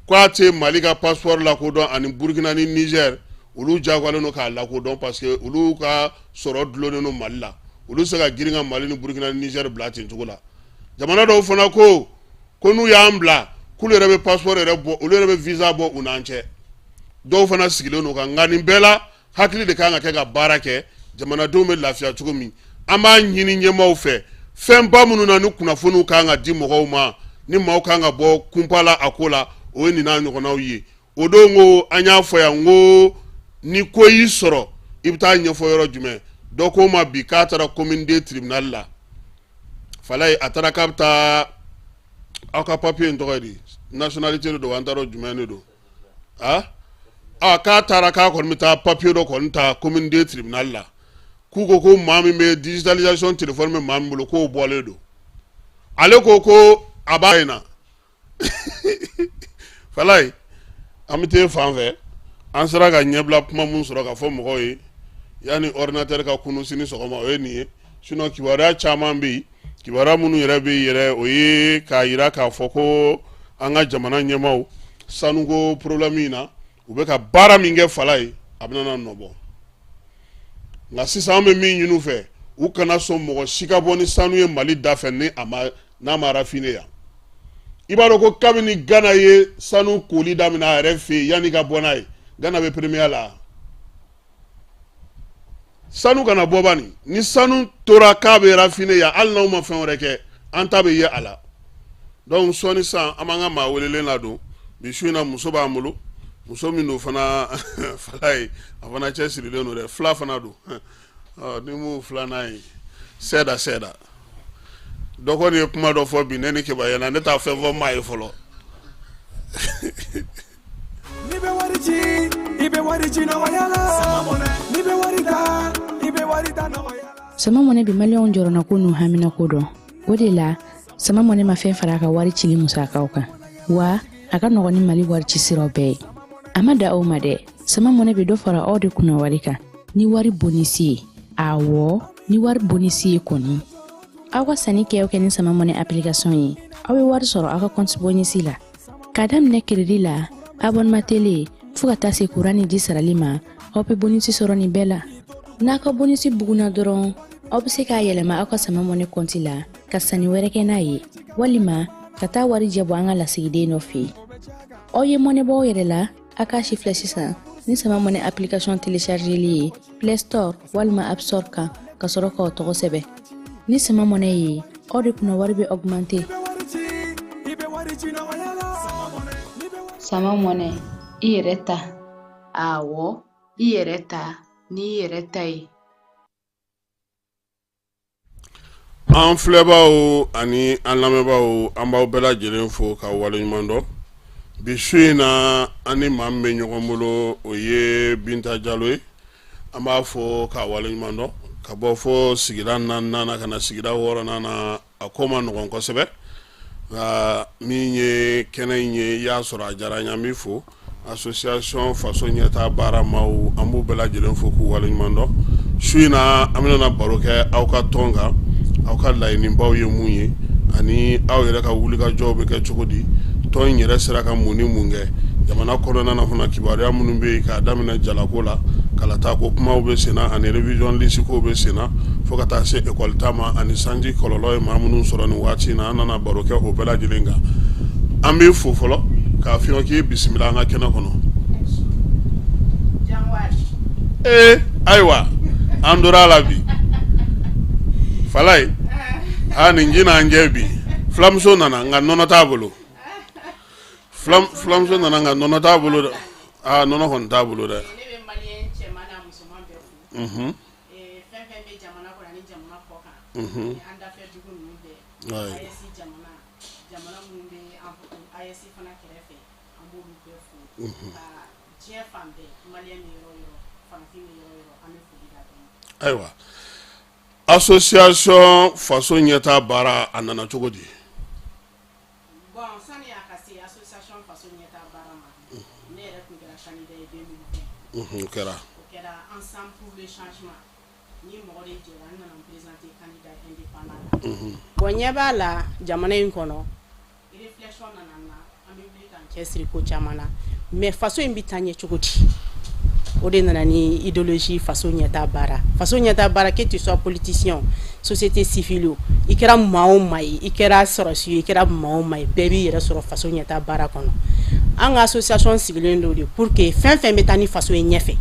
k'a tɛ Mali ka passeport lakodɔn ani Burkina ni Niger olu jagoyalen don k'a lakodɔn parce que olu ka sɔrɔ dulonnen don Mali la olu se ka girin ka Mali ni Burkina ni Niger bila ten cogo la jamana dɔw fana ko n'u y'an bila k'olu yɛrɛ bɛ passeport yɛrɛ bɔ olu yɛrɛ bɛ visa bɔ u n'an cɛ dɔw fana sigilen don kan nka nin bɛɛ la hakili de kan ka kɛ ka baara kɛ jamanadenw bɛ lafiya cogo min an b'a ɲini ɲɛmaaw fɛ fɛnba minnu na ni kunnafoniw kan ka di mɔgɔw ma ni maaw kan ka bɔ kunpa la a ko la o ye nin n'a ɲɔgɔnnaw ye o don ko an y'a fɔ yan ko ni ko y'i sɔrɔ i bɛ taa ɲɛfɔ yɔrɔ jumɛn dɔ ko ma bi k'a taara commune de tribunal la fala ye a taara k'a bɛ taa aw ka papier in tɔgɔ di nationalité de don an taara o jumɛn de don k'a taara k'a kɔni bɛ taa papier dɔ kɔni ta commune de tribunal la k'u ko maa min bɛ digitalisation téléphone bɛ maa min bolo k'o bɔlen don ale ko a b'a yen na fala ye an bɛ taa fan fɛ an sera ka ɲɛbila kuma mun sɔrɔ ka fɔ mɔgɔw ye yanni ordinateur ka kunu sini sɔgɔma o ye nin ye sinon kibaruya caman bɛ yen kibaruya minnu yɛrɛ bɛ yen yɛrɛ o ye k'a yira k'a fɔ ko an ka jamana ɲɛmaaw sanuko problème in na u bɛ ka baara min kɛ fala ye a bɛna nɔbɔ nka sisan an bɛ min ɲini u fɛ u kana sɔn mɔgɔ si ka bɔ ni sanu ye Mali da fɛ ni n'a ma raffiner yan i b'a dɔn ko kabini Gana ye sanu koli daminɛ a yɛrɛ fɛ yen yanni ka bɔ n'a ye Gana bɛ premier la sanu kana bɔ bani ni sanu tora k'a bɛ raffiner yan hali n'aw ma fɛn wɛrɛ kɛ an ta bɛ ye a la donc sɔɔni sisan an b'an ka maa welelen ladon bi su in na muso b'an bolo muso min don fana fala ye a fana cɛ sirilen don dɛ fila fana don ni mu filanan ye sɛda dɔ kɔni ye kuma dɔ fɔ bi ne ni Keba yɛlɛ ne t'a fɛn fɔ maa ye fɔlɔ ni bɛ wari ci i bɛ wari ci nɔgɔya la ni bɛ wari da i bɛ wari da nɔgɔya la. Sama mɔnɛ bi maliyɛnw jɔrɔna ko n'u hamina ko dɔn o de la sama mɔnɛ ma fɛn fara a ka wari cili musakaw kan wa a ka nɔgɔ ni Mali wari ci siraw bɛɛ ye a ma da aw ma dɛ sama mɔnɛ bɛ dɔ fara aw de kunna wari kan ni wari bonisi ye awɔ ni wari bonisi ye kɔni aw ka sanni kɛ ni sama mɔnɛ application ye aw bɛ wari sɔrɔ aw ka compte bonisi la k'a daminɛ crédit la abonnement télé fo ka taa se courant ni ji sarali ma aw bɛ bonisi sɔrɔ nin bɛɛ la n'a ka bonisi buguna dɔrɔn aw bɛ se k'a yɛlɛma aw ka sama mɔnɛ compte la ka sanni wɛrɛ kɛ n'a ye walima ka taa wari jɛ bɔ an ka lasigiden dɔ fɛ yen aw ye mɔnɛ bɔ aw yɛrɛ la a k'a si filɛ sisan ni sama mɔnɛ application téléchargeli ye Play Store walima App Store kan ka sɔrɔ k'aw tɔgɔ sɛbɛn ni sama mɔnɛ ye aw de kunna wari bɛ augmenter sama mɔnɛ i yɛrɛ ta awɔ i yɛrɛ ta ni i yɛrɛ ta ye an filɛbaaw ani an lamɛnbaaw an b'aw bɛɛ lajɛlen fo ka waleɲuman dɔn bi su in na an ni maa min bɛ ɲɔgɔn bolo o ye Binta Jalo ye an b'a fɔ ka waleɲuman dɔn ka bɔ fo sigida 4nan ka na sigida 6nan na a ko ma nɔgɔn kosɛbɛ nka min ye kɛnɛ in ye y'a sɔrɔ a diyara n ye an b'i fo association faso ɲɛtaa baaramaw an b'u bɛɛ lajɛlen fo k'u waleɲuman dɔn su in na an bɛna baro kɛ aw ka tɔn kan aw ka laɲinibaw ye mun ye ani aw yɛrɛ ka wulikajɔw bɛ kɛ cogo di tɔn in yɛrɛ sera ka mun ni mun kɛ jamana kɔnɔna na fana kibaruya minnu bɛ yen k'a daminɛ jalako la kalata ko kumaw bɛ sen na ani révision liste kow bɛ sen na fo ka taa se école ta ma ani sanji kɔlɔlɔ ye maa minnu sɔrɔ nin waati in na an nana baro kɛ o bɛɛ lajɛlen kan an b'i fo fɔlɔ k'a fɔ k'i bisimila an ka kɛnɛ kɔnɔ ayiwa an dora la bi Falaye nin ji n'an jɛ bi fulamuso nana nka nɔnɔ t'a bolo fulamuso nana nka nɔnɔ t'a bolo dɛ nɔnɔ kɔni t'a bolo dɛ ayiwa association faso ɲɛtaa baara a nana cogo di bon sani a ka se association faso ɲɛtaa baara ma ne yɛrɛ tun kɛra candidat ye 2020 o kɛra ensemble pour le changement ni mɔgɔ de jɛra n nana présenter candidat indépendant bon ɲɛ b'a la jamana in kɔnɔ réflexion nana na an bɛ wuli k'an cɛsiri ko caman na mais faso in bɛ taa ɲɛ cogo di o de nana ni idéologie faso ɲɛtaa baara que tu sois politicien société civile i kɛra maa o maa ye i kɛra sɔrɔsi ye i kɛra maa o maa ye bɛɛ b'i yɛrɛ sɔrɔ faso ɲɛtaa baara kɔnɔ an ka association sigilen don de pour que fɛn fɛn bɛ taa ni faso ye ɲɛfɛ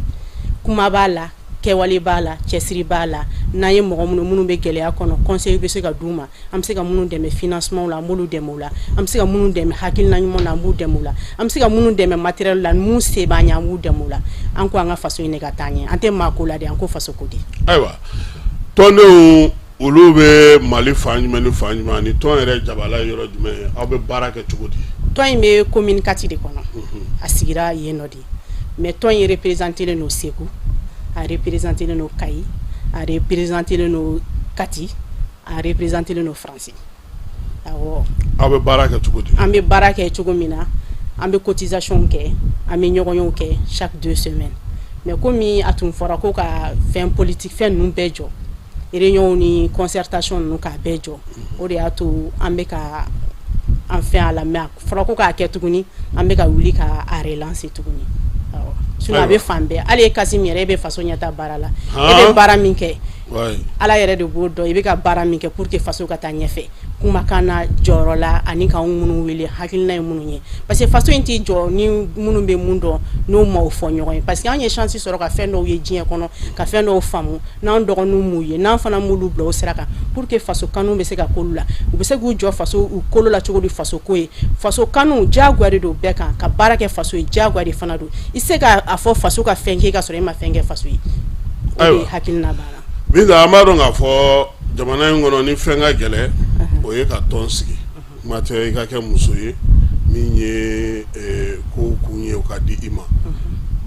kuma b'a la kɛwale b'a la cɛsiri b'a la n'an ye mɔgɔ minnu bɛ gɛlɛya kɔnɔ conseil bɛ se ka d'u ma an bɛ se ka minnu dɛmɛ financement la an b'olu dɛmɛ o la an bɛ se ka minnu dɛmɛ hakilina ɲuman na an b'u dɛmɛ o la an bɛ se ka minnu dɛmɛ matériel la mun se b'an ye an b'u dɛmɛ o la an ko an ka faso in de ka taa ɲɛ an tɛ maa ko la de an ko faso ko di ayiwa tɔndenw olu bɛ Mali fan jumɛn ni fan jumɛn ni tɔn yɛrɛ jabala yɔrɔ jumɛn ye aw bɛ baara kɛ cogo di tɔn in bɛ commune 4 de kɔnɔ a sigira yen nɔ de mais tɔn in représenté no Segu a représenté no Kayi a représenté no Kati a représenté no France awɔ aw bɛ baara kɛ cogo di an bɛ baara kɛ cogo min na an bɛ cotisation kɛ an bɛ ɲɔgɔnyew kɛ chaque 2 semaines mais komi a tun fɔra ko ka fɛn politique fɛn ninnu bɛɛ jɔ réunion ni concertation ninnu k'a bɛɛ jɔ o de y'a to an bɛ ka an fɛn a la mais a fɔra ko k'a kɛ tuguni an bɛ ka wuli ka a relancer tuguni awɔ a bɛ fan bɛɛ hali Kassim yɛrɛ e bɛ faso ɲɛtaa baara la e bɛ baara min kɛ ala yɛrɛ de b'o dɔn i bɛ ka baara min kɛ pour que faso ka taa ɲɛfɛ kumakan na jɔyɔrɔ la ani k'anw minnu wele hakilina ye minnu ye parce que faso in t'i jɔ ni minnu bɛ mun dɔn n'o m'o fɔ ɲɔgɔn ye parce que an ye chance sɔrɔ ka fɛn dɔw ye diɲɛ kɔnɔ ka fɛn dɔw faamu n'an dɔgɔninw m'u ye n'an fana m'olu bila o sira kan pour que faso kanu bɛ se ka k'olu la u bɛ se k'u jɔ faso u kolo la cogo di faso ko ye faso kanu diyagoya de don bɛɛ kan ka baara kɛ faso ye diyagoya de fana don i se ka a fɔ faso ka fɛn kɛ ka sɔrɔ e ma fɛn kɛ faso ye o de hakilina b'a la Binta an b'a dɔn k'a fɔ jamana in kɔnɔ ni fɛn ka gɛlɛ o ye ka tɔn sigi kuma tɛ i ka kɛ muso ye min ye ko kun ye o ka di i ma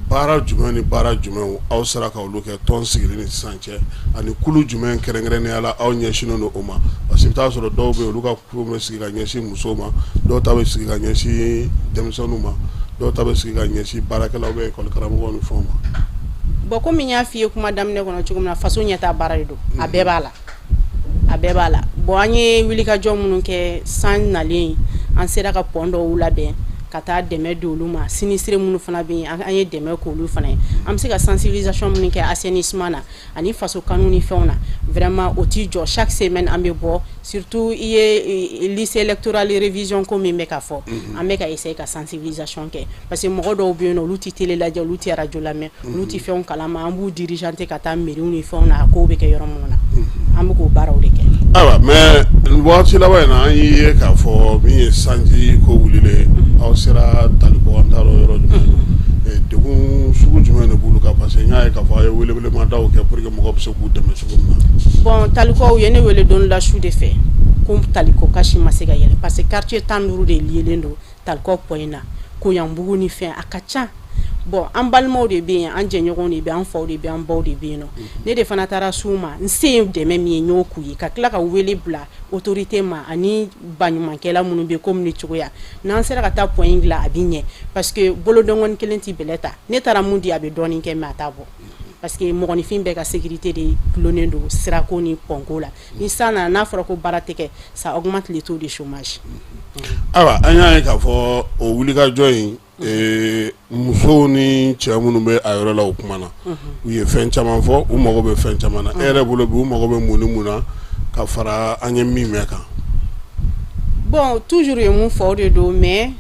baara jumɛn ni baara jumɛn aw sera ka olu kɛ tɔn sigili ni sisan cɛ ani kulu jumɛn kɛrɛnkɛrɛnnenya la aw ɲɛsinnen don o ma parce que i bɛ taa sɔrɔ dɔw bɛ yen olu ka kulu bɛ sigi ka ɲɛsin musow ma dɔw ta bɛ sigi ka ɲɛsin denmisɛnninw ma dɔw ta bɛ sigi ka ɲɛsin baarakɛlaw bɛ école karamɔgɔw ni fɛnw ma bon comme n y'a f'i ye kuma daminɛ kɔnɔ cogo min na faso ɲɛtaa baara de don a bɛɛ b'a la bon an ye wulikajɔ minnu kɛ san nalen an sera ka pont dɔw labɛn ka taa dɛmɛ di olu ma sinistre minnu fana bɛ yen an ye dɛmɛ k'olu fana ye an bɛ se ka sensibilisation minnu kɛ assainissement na ani faso kanu ni fɛnw na vraiment o t'i jɔ chaque semaine an bɛ bɔ surtout i ye lycée électoral révision ko min bɛ ka fɔ an bɛ ka essayer ka sensibilisation kɛ parce que mɔgɔ dɔw bɛ yen nɔ olu tɛ télé lajɛ olu tɛ radio lamɛn olu tɛ fɛnw kalama an b'u dirigeanter ka taa mairie ni fɛnw na a kow bɛ kɛ yɔrɔ minnu na an bɛ k'o baaraw de kɛ. ayiwa mais waati laban in na an y'i ye k'a fɔ min ye sanji ko wulilen aw sera talikɔ an t'a dɔn yɔrɔ jumɛn degun sugu jumɛn de b'olu ka parce que nya ka fa ye wele ma daw ke pour que mo ko se ku dem se ko bon taliko yene wele don la chou de fait comme taliko kashi masega yele parce que quartier Tandourou de lielendo taliko poina ko yambugu ni fin akacha bon an balimaw de be an jɛɲɔgɔnw de be an faw de be an baw de be no ne de fana taara suma nse dɛmɛ min ye ɲɔgɔn ku ye ka tila ka wele bila autorité ma ani baɲumankɛla minnu be comme ni cogoya n'an sera ka taa point la a bi ɲɛ parce que bolodɔngɔni kelen ti bɛlɛ ta ne taara mun di a be dɔɔni kɛ mais a t'a bɔ parce que mɔgɔnifin bɛɛ ka sécurité de gulonnen don sirako ni pɔnko la ni san nana n'a fɔra ko baara tɛ kɛ ça augmente le taux de chômage awa an y'a ye k'a fɔ o wulikajɔ in musow ni cɛ minnu bɛ a yɔrɔ la o kuma na u ye fɛn caman fɔ u mago bɛ fɛn caman na e yɛrɛ bolo bi u mago bɛ mun ni mun na ka fara an ye min mɛn kan bon toujours ye mun fɔ o de don mais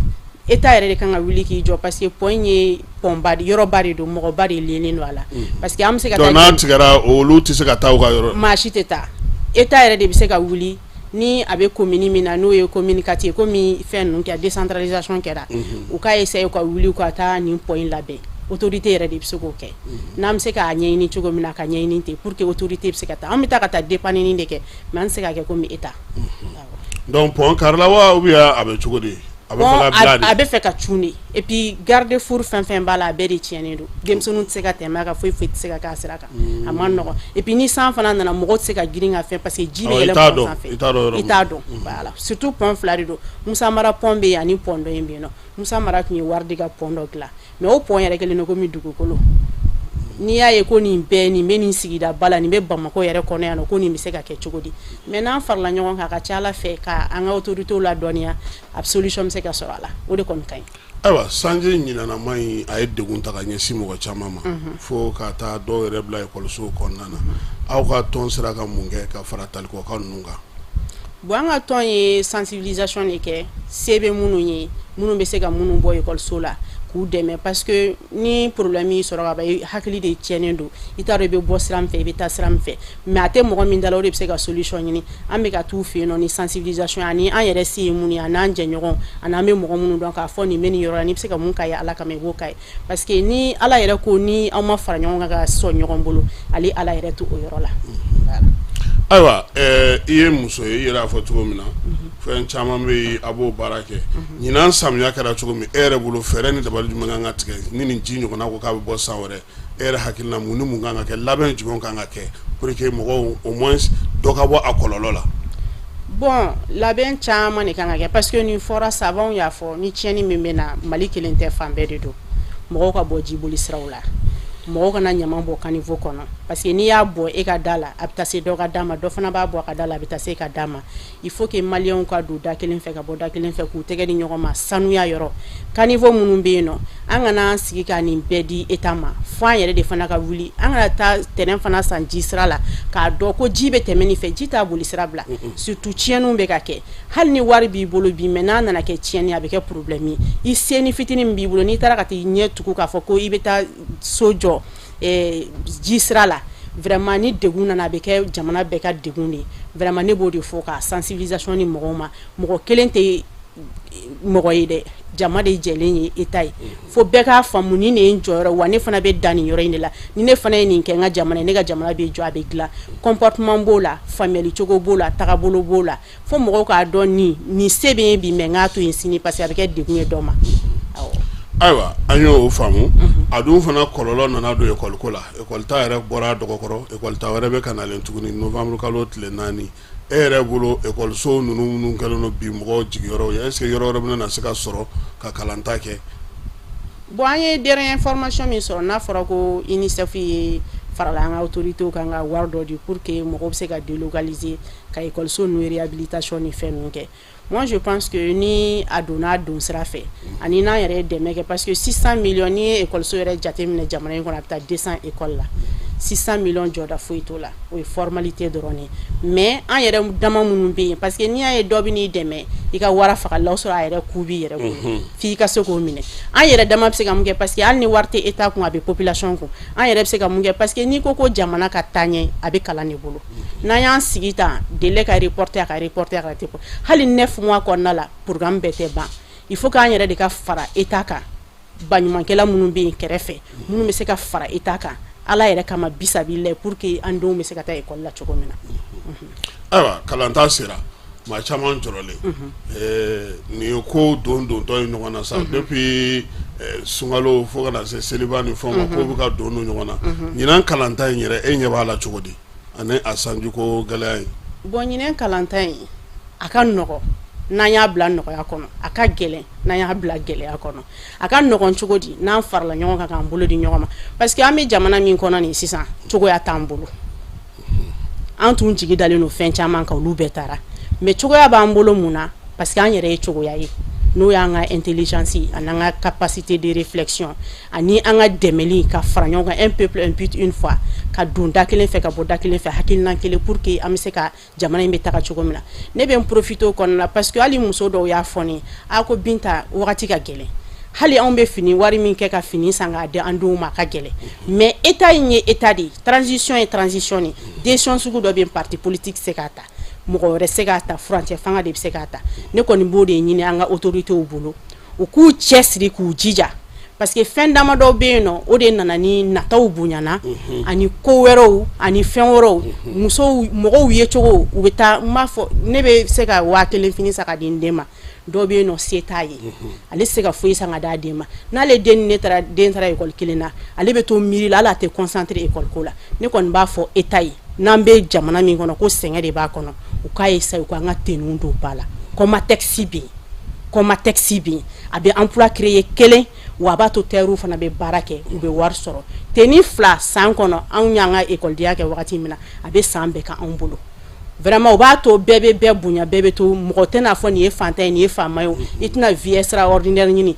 État yɛrɛ de kan ka wuli k'i jɔ parce que point ye pɔnba de yɔrɔba de don mɔgɔba de lielen don a la parce que an bɛ se ka taa donc n'a tigɛra olu tɛ se ka taa u ka yɔrɔ maa si tɛ taa État yɛrɛ de bɛ se ka wuli ni a bɛ commune min na n'o ye commune quartier komi fɛn ninnu kɛra décentralisation kɛra u ka essayer ka wuli ka taa nin point labɛn autorité yɛrɛ de bɛ se k'o kɛ n'an bɛ se k'a ɲɛɲini cogo min na ka ɲɛɲini ten pour que autorité bɛ se ka taa an bɛ taa ka taa dépanner de kɛ mais an tɛ se ka kɛ komi État donc point karila wa ou bien a bɛ cogo di a bɛ fɛ ka cun de et puis garde four fɛn fɛn b'a la a bɛɛ de tiɲɛnen don denmisɛnninw tɛ se ka tɛmɛ a kan foyi foyi tɛ se ka k'a sira kan a man nɔgɔn et puis ni san fana nana mɔgɔw tɛ se ka girin ka fɛn parce que ji bɛ yɛlɛ pont sanfɛ i t'a dɔn voilà surtout pont fila de don Musa Mara pont bɛ yen ani pont dɔ in bɛ yen nɔ Musa Mara tun ye wari de ka pont dɔ dilan mais o pont yɛrɛ kɛlen don komi dugukolo n'i y'a ye ko nin bɛ nin sigida ba la nin bɛ Bamako yɛrɛ kɔnɔ yan nɔ ko nin bɛ se ka kɛ cogo di mais n'an farala ɲɔgɔn kan a ka ca Ala fɛ ka an ka autorités ladɔnniya a solution bɛ se ka sɔrɔ a la o de kɔni ka ɲi. Ayiwa sanji ɲinanama in a ye degun ta ka ɲɛsin mɔgɔ caman ma fo ka taa dɔw yɛrɛ bila ekɔlisow kɔnɔna na aw ka tɔn sera ka mun kɛ ka fara talikokaw ninnu kan. bon an ka tɔn ye sensibilisation de kɛ se bɛ minnu ye minnu bɛ se ka minnu bɔ ekɔliso la k'u dɛmɛ parce que ni problème y'i sɔrɔ ka ban i hakili de tiɲɛnen don i t'a dɔn i bɛ bɔ sira min fɛ i bɛ taa sira min fɛ mais a tɛ mɔgɔ min da la o de bɛ se ka solution ɲini an bɛ ka t'u fɛ yen nɔ ni sensibilisation ani an yɛrɛ se ye mun ye ani an jɛɲɔgɔn ani an bɛ mɔgɔ minnu dɔn k'a fɔ nin bɛ nin yɔrɔ la n'i bɛ se ka mun k'a ye Ala kama i b'o k'a ye parce que ni Ala yɛrɛ ko ni aw ma fara ɲɔgɔn kan ka sɔn ɲɔgɔn bolo ale Ala yɛrɛ to o yɔrɔ la. Ayiwa i ye muso ye i yɛrɛ y'a fɔ cogo min na fɛn caman bɛ yen a b'o baara kɛ ɲinan samiya kɛra cogo min e yɛrɛ bolo fɛɛrɛ ni dabali jumɛn kan ka tigɛ ni nin ji ɲɔgɔnna ko k'a bɛ bɔ san wɛrɛ e yɛrɛ hakilina mun ni mun kan ka kɛ labɛn jumɛn kan ka kɛ pour que mɔgɔw au moins dɔ ka bɔ a kɔlɔlɔ la. bon labɛn caman de kan ka kɛ parce que nin fɔra sabanw y'a fɔ ni tiɲɛni min bɛ na Mali kelen tɛ fan bɛɛ de don mɔgɔw ka bɔ jiboli siraw la mɔgɔw kana ɲaman bɔ caniveau kɔnɔ parce que n'i y'a bɔ e ka da la a bɛ taa se dɔ ka da ma dɔ fana b'a bɔ a ka da la a bɛ taa se e ka da ma il faut que maliyɛnw ka don da kelen fɛ ka bɔ da kelen fɛ k'u tɛgɛ di ɲɔgɔn ma sanuya yɔrɔ caniveau minnu bɛ yen nɔ an kana an sigi ka nin bɛɛ di État ma fo an yɛrɛ de fana ka wuli an kana taa terrain fana san ji sira la k'a dɔn ko ji bɛ tɛmɛ nin fɛ ji t'a boli sira bila surtout tiɲɛniw bɛ ka kɛ hali ni wari b'i bolo bi mais n'a nana kɛ tiɲɛni a bɛ kɛ problème ye i se ni fitinin min b'i bolo n'i taara ka t'i ɲɛ tugu k'a fɔ ko i bɛ taa so jɔ ji sira la vraiment ni degun nana a bɛ kɛ jamana bɛɛ ka degun de vraiment ne b'o de fɔ ka sensibilisation ni mɔgɔw ma mɔgɔ kelen tɛ mɔgɔ ye dɛ jama de jɛlen ye État ye fo bɛɛ k'a faamu ni ne ye n jɔyɔrɔ wa ne fana bɛ dan nin yɔrɔ in de la ni ne fana ye nin kɛ n ka jamana ne ka jamana bɛ jɔ a bɛ dilan comportement b'o la faamuyali cogo b'o la tagabolo b'o la fo mɔgɔw k'a dɔn nin se bɛ yen bi mais n k'a to yen sini parce que a bɛ kɛ degun ye dɔ ma. Ayiwa an y'o faamu a dun fana kɔlɔlɔ nana don école la école ta yɛrɛ bɔra dɔgɔkɔrɔ école ta wɛrɛ bɛ ka nalen tuguni novembre kalo tile 4 e yɛrɛ bolo écoliso ninnu minnu kɛlen don bi mɔgɔw jigiyɔrɔw ye est-ce que yɔrɔ wɛrɛ bɛna se ka sɔrɔ ka kalanta kɛ. bon an ye dernière information min sɔrɔ n'a fɔra ko UNICEF ye farala an ka autorités kan ka wari dɔ di pour que mɔgɔw bɛ se ka délocaliser ka écoliso ninnu réhabilitation ni fɛn ninnu kɛ. Moi je pense que ni a donna don sira fɛ ani n'an yɛrɛ dɛmɛ kɛ parce que 600 millions ni ye écoliso yɛrɛ jateminɛ jamana in kɔnɔ a bɛ taa 200 écoles la 600 millions jɔda foyi t'o la o ye formalité dɔrɔn ye mais an yɛrɛ dama minnu bɛ yen parce que n'i y'a ye dɔ bɛ n'i dɛmɛ i ka wara fagali o sɔrɔ a yɛrɛ ku b'i yɛrɛ kun f'i ka se k'o minɛ an yɛrɛ dama bɛ se ka mun kɛ parce que hali ni wari tɛ État kun a bɛ population kun an yɛrɛ bɛ se ka mun kɛ parce que n'i ko ko jamana ka taa ɲɛ a bɛ kalan de bolo n'an y'an sigi tan délai ka reporter a ka reporter a ka hali 9 mois kɔnɔna la programme bɛɛ tɛ ban il faut k'an yɛrɛ de ka fara État kan baɲumankɛla minnu bɛ yen kɛrɛfɛ minnu bɛ se ka fara État kan ala yɛrɛ kama bisabila pour que an denw bɛ se ka taa école la cogo min na. Ayiwa kalanta sera maa caman jɔrɔlen nin ye ko dontɔ ye ɲɔgɔn na sa depuis sunkalo fo ka na se seliba ni fɛnw ma ko bɛ ka don ɲɔgɔn na ɲinan kalanta in yɛrɛ e ɲɛ b'a la cogo di ani a sanjiko gɛlɛya in. Bon ɲinan kalanta in a ka nɔgɔn n'an y'a bila nɔgɔya kɔnɔ a ka gɛlɛn n'an y'a bila gɛlɛya kɔnɔ a ka nɔgɔn cogo di n'an farala ɲɔgɔn kan k'an bolo di ɲɔgɔn ma parce que an bɛ jamana min kɔnɔ nin sisan cogoya t'an bolo an tun jigi dalen don fɛn caman kan olu bɛɛ taara mais cogoya b'an bolo mun na parce que an yɛrɛ ye cogoya ye n'o y'an ka intelligence ani an ka capacité de réflexion ani an ka dɛmɛli ka fara ɲɔgɔn kan un peuple un but une fois ka don da kelen fɛ ka bɔ da kelen fɛ hakilina kelen pour que an bɛ se ka jamana in bɛ taga cogo min na ne bɛ n profiter o kɔnɔna na parce que hali muso dɔw y'a fɔ ne a ko Binta wagati ka gɛlɛn hali anw bɛ fini wari min kɛ ka fini san k'a di an denw ma ka gɛlɛn mais État in ye État de ye transition ye transition de décision sugu dɔ bɛ yen parti politique se k'a ta mɔgɔ wɛrɛ se k'a ta furancɛ fanga de bɛ se k'a ta ne kɔni b'o de ɲini an ka autorités bolo u k'u cɛsiri k'u jija parce que fɛn dama dɔw bɛ yen nɔ o de nana ni nataw bonyana ani ko wɛrɛw ani fɛn wɛrɛw musow mɔgɔw ye cogo u bɛ taa n b'a fɔ ne bɛ se ka 1000 fini san ka di n den ma dɔw bɛ yen nɔ se t'a ye ale se ka foyi san ka d'a den ma n'ale den ne taara den taara école kelen na ale bɛ to miiri la hali a tɛ concentré école ko la ne kɔni b'a fɔ État ye n'an bɛ jamana min kɔnɔ ko sɛgɛn de b'a kɔnɔ u k'a ye sa u k'an ka tenue don ba la Comatex bɛ yen a bɛ emploi créer kelen wa a b'a to terroir fana bɛ baara kɛ u bɛ wari sɔrɔ tenue 2 san kɔnɔ anw y'an ka écoledenya kɛ wagati min na a bɛ san bɛɛ kan anw bolo vraiment u b'a to bɛɛ bɛ bɛɛ bonya bɛɛ bɛ to mɔgɔ tɛ n'a fɔ nin ye fantan ye nin ye faama ye i tɛna vie extraordinaire ɲini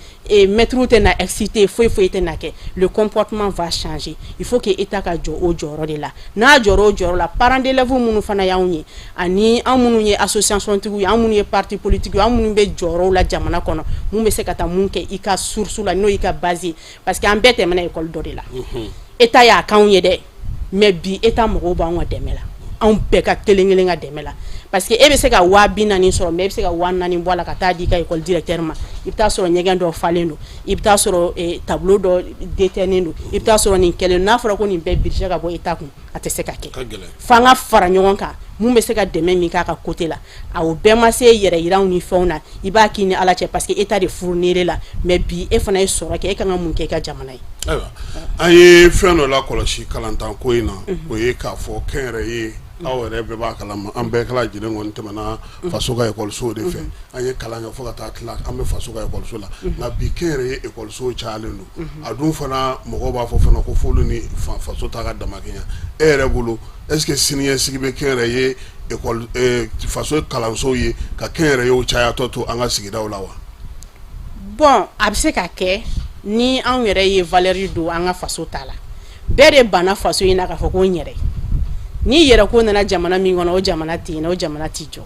maître tɛ na exciter foyi tɛ na kɛ le comportement va changer il faut que État ka jɔ o jɔyɔrɔ de la n'a jɔra o jɔyɔrɔ la parents d'élèves minnu fana y'anw ye ani an minnu ye association tigiw ye an minnu ye parti politique ye an minnu bɛ jɔyɔrɔw la jamana kɔnɔ mun bɛ se ka taa mun kɛ i ka source la n'o y'i ka base ye parce que an bɛɛ tɛmɛna école dɔ de la État y'a k'anw ye dɛ mais bi État mɔgɔw b'anw ka dɛmɛ la anw bɛɛ ka kelen ka dɛmɛ la parce que e bɛ se ka 40,000 sɔrɔ mais e bɛ se ka 40,000 bɔ a la ka taa di ka école directeur ma i bɛ taa sɔrɔ ɲɛgɛn dɔ falen don i bɛ taa sɔrɔ tableau dɔ déterné don i bɛ taa sɔrɔ nin kɛlen n'a fɔra ko nin bɛɛ budget ka bɔ État kun a tɛ se ka kɛ f'an ka fara ɲɔgɔn kan mun bɛ se ka dɛmɛ min k'a ka côté la a o bɛɛ ma se yɛrɛ yiraw ni fɛnw na i b'a k'i ni Ala cɛ parce que État de fournir la mais bi e fana ye sɔrɔ kɛ e kan ka mun kɛ i ka jamana ye. Ayiwa an ye fɛn dɔ la kɔlɔsi kalantan ko in na o ye k'a fɔ kɛnyɛrɛye aw yɛrɛ bɛɛ b'a kalama an bɛɛ kala lajɛlen kɔni tɛmɛna faso ka ekɔliso de fɛ an ye kalan kɛ fo ka taa tila an bɛ faso ka ekɔliso la nka bi kɛnyɛrɛye ekɔliso cayalen don a dun fana mɔgɔw b'a fɔ fana ko f'olu ni faso ta ka damakɛɲɛ e yɛrɛ bolo est ce que siniɲɛsigi bɛ kɛnyɛrɛye faso kalanso ye ka kɛnyɛrɛyew cayatɔ to an ka sigidaw la wa. Bon a bɛ se ka kɛ ni anw yɛrɛ ye valeur don an ka faso ta la bɛɛ de banna faso in na k'a fɔ ko n yɛrɛ ni yɛrɛ ko nana jamana min kɔnɔ o jamana tɛ yen o jamana tɛ jɔ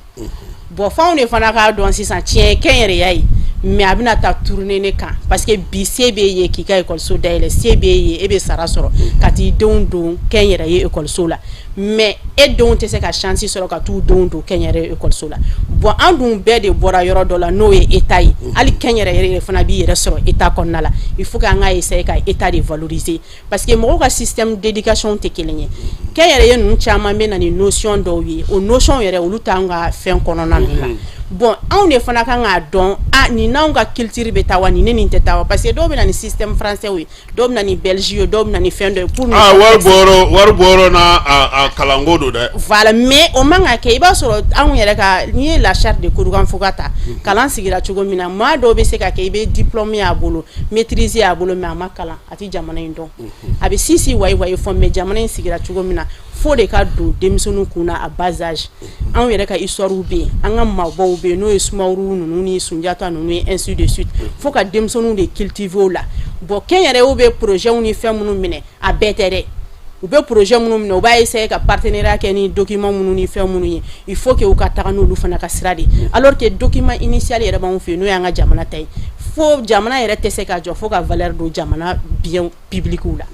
bon f'anw de fana k'a dɔn sisan tiɲɛ kɛnyɛrɛya ye mais a bɛna taa tourner ne kan parce que bi se b'e ye k'i ka ekɔliso dayɛlɛ se b'e ye e bɛ sara sɔrɔ ka t'i denw don kɛnyɛrɛye ekɔliso la mais e denw tɛ se ka chance sɔrɔ ka t'u denw don kɛnyɛrɛye ekɔliso la bon an dun bɛɛ de bɔra yɔrɔ dɔ la n'o ye État ye hali kɛnyɛrɛye fana b'i yɛrɛ sɔrɔ État kɔnɔna la il faut k'an ka essayer ka État de valoriser parce que mɔgɔw ka système d'éducation tɛ kelen ye kɛnyɛrɛye ninnu caman bɛ na ni notion dɔw ye o notion yɛrɛ olu t'an ka fɛn kɔnɔna ninnu na bon anw de fana kan k'a dɔn nin n'anw ka culture bɛ taa wa nin ne nin tɛ taa wa parce que dɔw bɛ na ni système français ye dɔw bɛ na ni Belgique ye dɔw bɛ na ni fɛn dɔ ye pour wari bɔrɔ na a kalanko don dɛ voilà mais o man ka kɛ i b'a sɔrɔ anw yɛrɛ ka n'i ye la charte de Kurukan fo ka ta kalan sigira cogo min na maa dɔw bɛ se ka kɛ i bɛ diplôme y'a bolo maîtrise y'a bolo mais a ma kalan a tɛ jamana in dɔn a bɛ sisi wayi fɔ mais jamana in sigira cogo min na fo de ka don denmisɛnninw kunna à bas âge anw yɛrɛ ka histoire bɛ yen an ka maabaw bɛ yen n'o ye Sumaworo ninnu ni Sunjata ninnu ye ainsi de suite fo ka denmisɛnninw de cultiver o la bon kɛnyɛrɛyew bɛ projet ni fɛn minnu minɛ a bɛɛ tɛ dɛ u bɛ projet minnu minɛ u b'a essayer ka partenariat kɛ ni document minnu ni fɛn minnu ye il faut que u ka taga n'olu fana ka sira de alors que document initial yɛrɛ b'anw fɛ yen n'o y'an ka jamana ta ye fo jamana yɛrɛ tɛ se ka jɔ fo ka valeur don jamana bien publicw la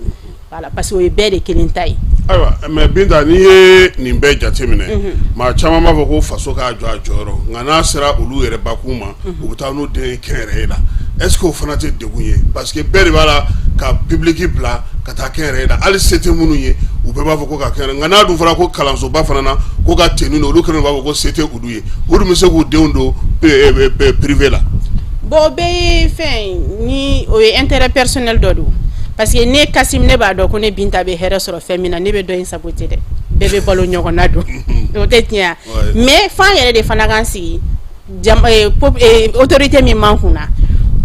voilà parce que o ye bɛɛ de kelen ta ye. Ayiwa mais Binta n'i ye nin bɛɛ jateminɛ maa caman b'a fɔ ko faso k'a jɔ a jɔyɔrɔ nka n'a sera olu yɛrɛ bakun ma u bɛ taa n'u den kɛnyɛrɛye la est-ce que o fana tɛ degun ye parce que bɛɛ de b'a la ka public bila ka taa kɛnyɛrɛye la hali se tɛ minnu ye u bɛɛ b'a fɔ ko ka kɛnyɛrɛ nka n'a dun fɔra ko kalansoba fana na ko ka tenue olu kɛlen b'a fɔ ko se tɛ olu ye o dun bɛ se k'u denw don privé la. bon o bɛɛ ye fɛn ni o ye intérêt personnel dɔ don parce que ne Kasim ne b'a dɔn ko ne Binta bɛ hɛrɛ sɔrɔ fɛn min na ne bɛ dɔ in saboter dɛ bɛɛ bɛ balo ɲɔgɔn na don o tɛ tiɲɛ mais f'an yɛrɛ de fana k'an sigi autorité min man kunna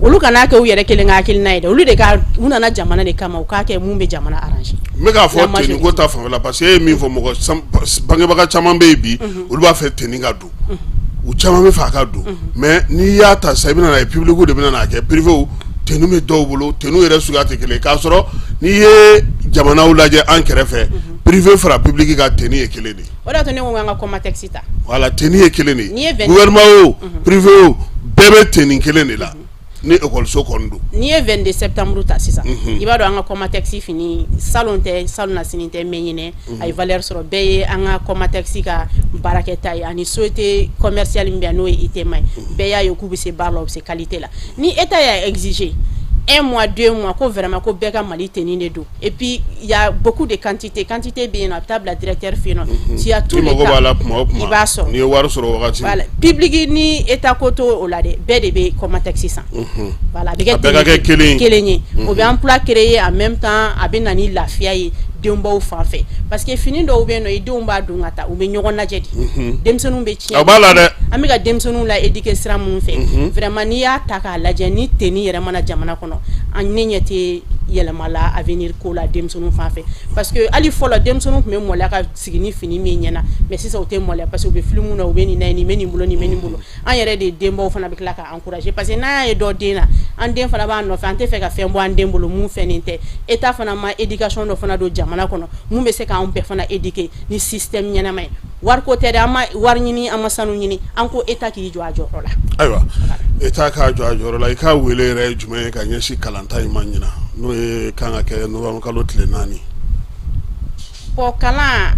olu kana kɛ u yɛrɛ kelen ka hakilina ye dɛ olu de ka u nana jamana de kama u k'a kɛ mun bɛ jamana arranger. n bɛ k'a fɔ tenue ko ta fanfɛla parce que e ye min fɔ mɔgɔ bangebaga caman bɛ yen bi olu b'a fɛ tenue ka don u caman bɛ fɛ a ka don mais n'i y'a ta sisan i bɛna n'a ye public de bɛna n'a kɛ privé tenue bɛ dɔw bolo tenue yɛrɛ suguya tɛ kelen ye k'a sɔrɔ n'i ye jamanaw lajɛ an kɛrɛfɛ privé fara public ka tenue ye kelen de ye. o de y'a to ne ko k'an ka Comatex ta. voilà tenue ye kelen de ye N'i ye gouvernement o privé o bɛɛ bɛ tenue kelen de la ni école-so kɔni don. N'i ye 22 septembre ta sisan i b'a dɔn an ka Comatex fini salon tɛ salon na sini tɛ mais ɲinɛ a ye valeur sɔrɔ bɛɛ ye an ka Comatex ka baarakɛta ye ani société commerciale min bɛ yan n'o ye ITEMA ye bɛɛ y'a ye k'u bɛ se baara la u bɛ se qualité la ni État y'a exiger 1 mois 2 mois ko vraiment ko bɛɛ ka Mali tenue de don et puis il y a beaucoup de quantité bɛ yen nɔ a bɛ taa bila directeur fɛ yen nɔ tu as tous les cas i b'a sɔrɔ n'i ye wari sɔrɔ wagati voilà public ni État ko to o la dɛ bɛɛ de bɛ Comatex san voilà a bɛ kɛ kelen ye o bɛ emploi créer en même temps a bɛ na ni lafiya ye denbaw fan fɛ parce que fini dɔw bɛ yen nɔ i denw b'a don ka taa u bɛ ɲɔgɔn lajɛ de denmisɛnninw bɛ tiɲɛ a b'a la dɛ an bɛ ka denmisɛnninw la éduquer sira minnu fɛ vraiment n'i y'a ta k'a lajɛ ni tenue yɛrɛ mana jamana kɔnɔ an ne ɲɛ tɛ yɛlɛma la avenir ko la denmisɛnninw fan fɛ parce que hali fɔlɔ denmisɛnninw tun bɛ maloya ka sigi ni fini min ɲɛna mais sisan u tɛ maloya parce que u bɛ film na u bɛ nin na nin bɛ nin bolo nin bɛ nin bolo an yɛrɛ de denbaw fana bɛ tila ka encourager parce que n'an y'a ye dɔ den na an den fana b'a nɔfɛ an tɛ fɛ ka fɛn bɔ an den bolo mun fɛnnen tɛ État fana ma éducation dɔ fana don jamana kɔnɔ mun bɛ se k'an bɛɛ fana éduquer ni système ɲɛnama ye wariko tɛ dɛ an ma wari ɲini an ma sanu ɲini an ko État k'i jɔ a jɔyɔrɔ la. ayiwa État k'a jɔ a jɔyɔrɔ la i k'a wele yɛrɛ ye jumɛn ye ka ɲɛsin kalanta in ma ɲina n'o ye kan ka kɛ novembre kalo tile 4. bon kalan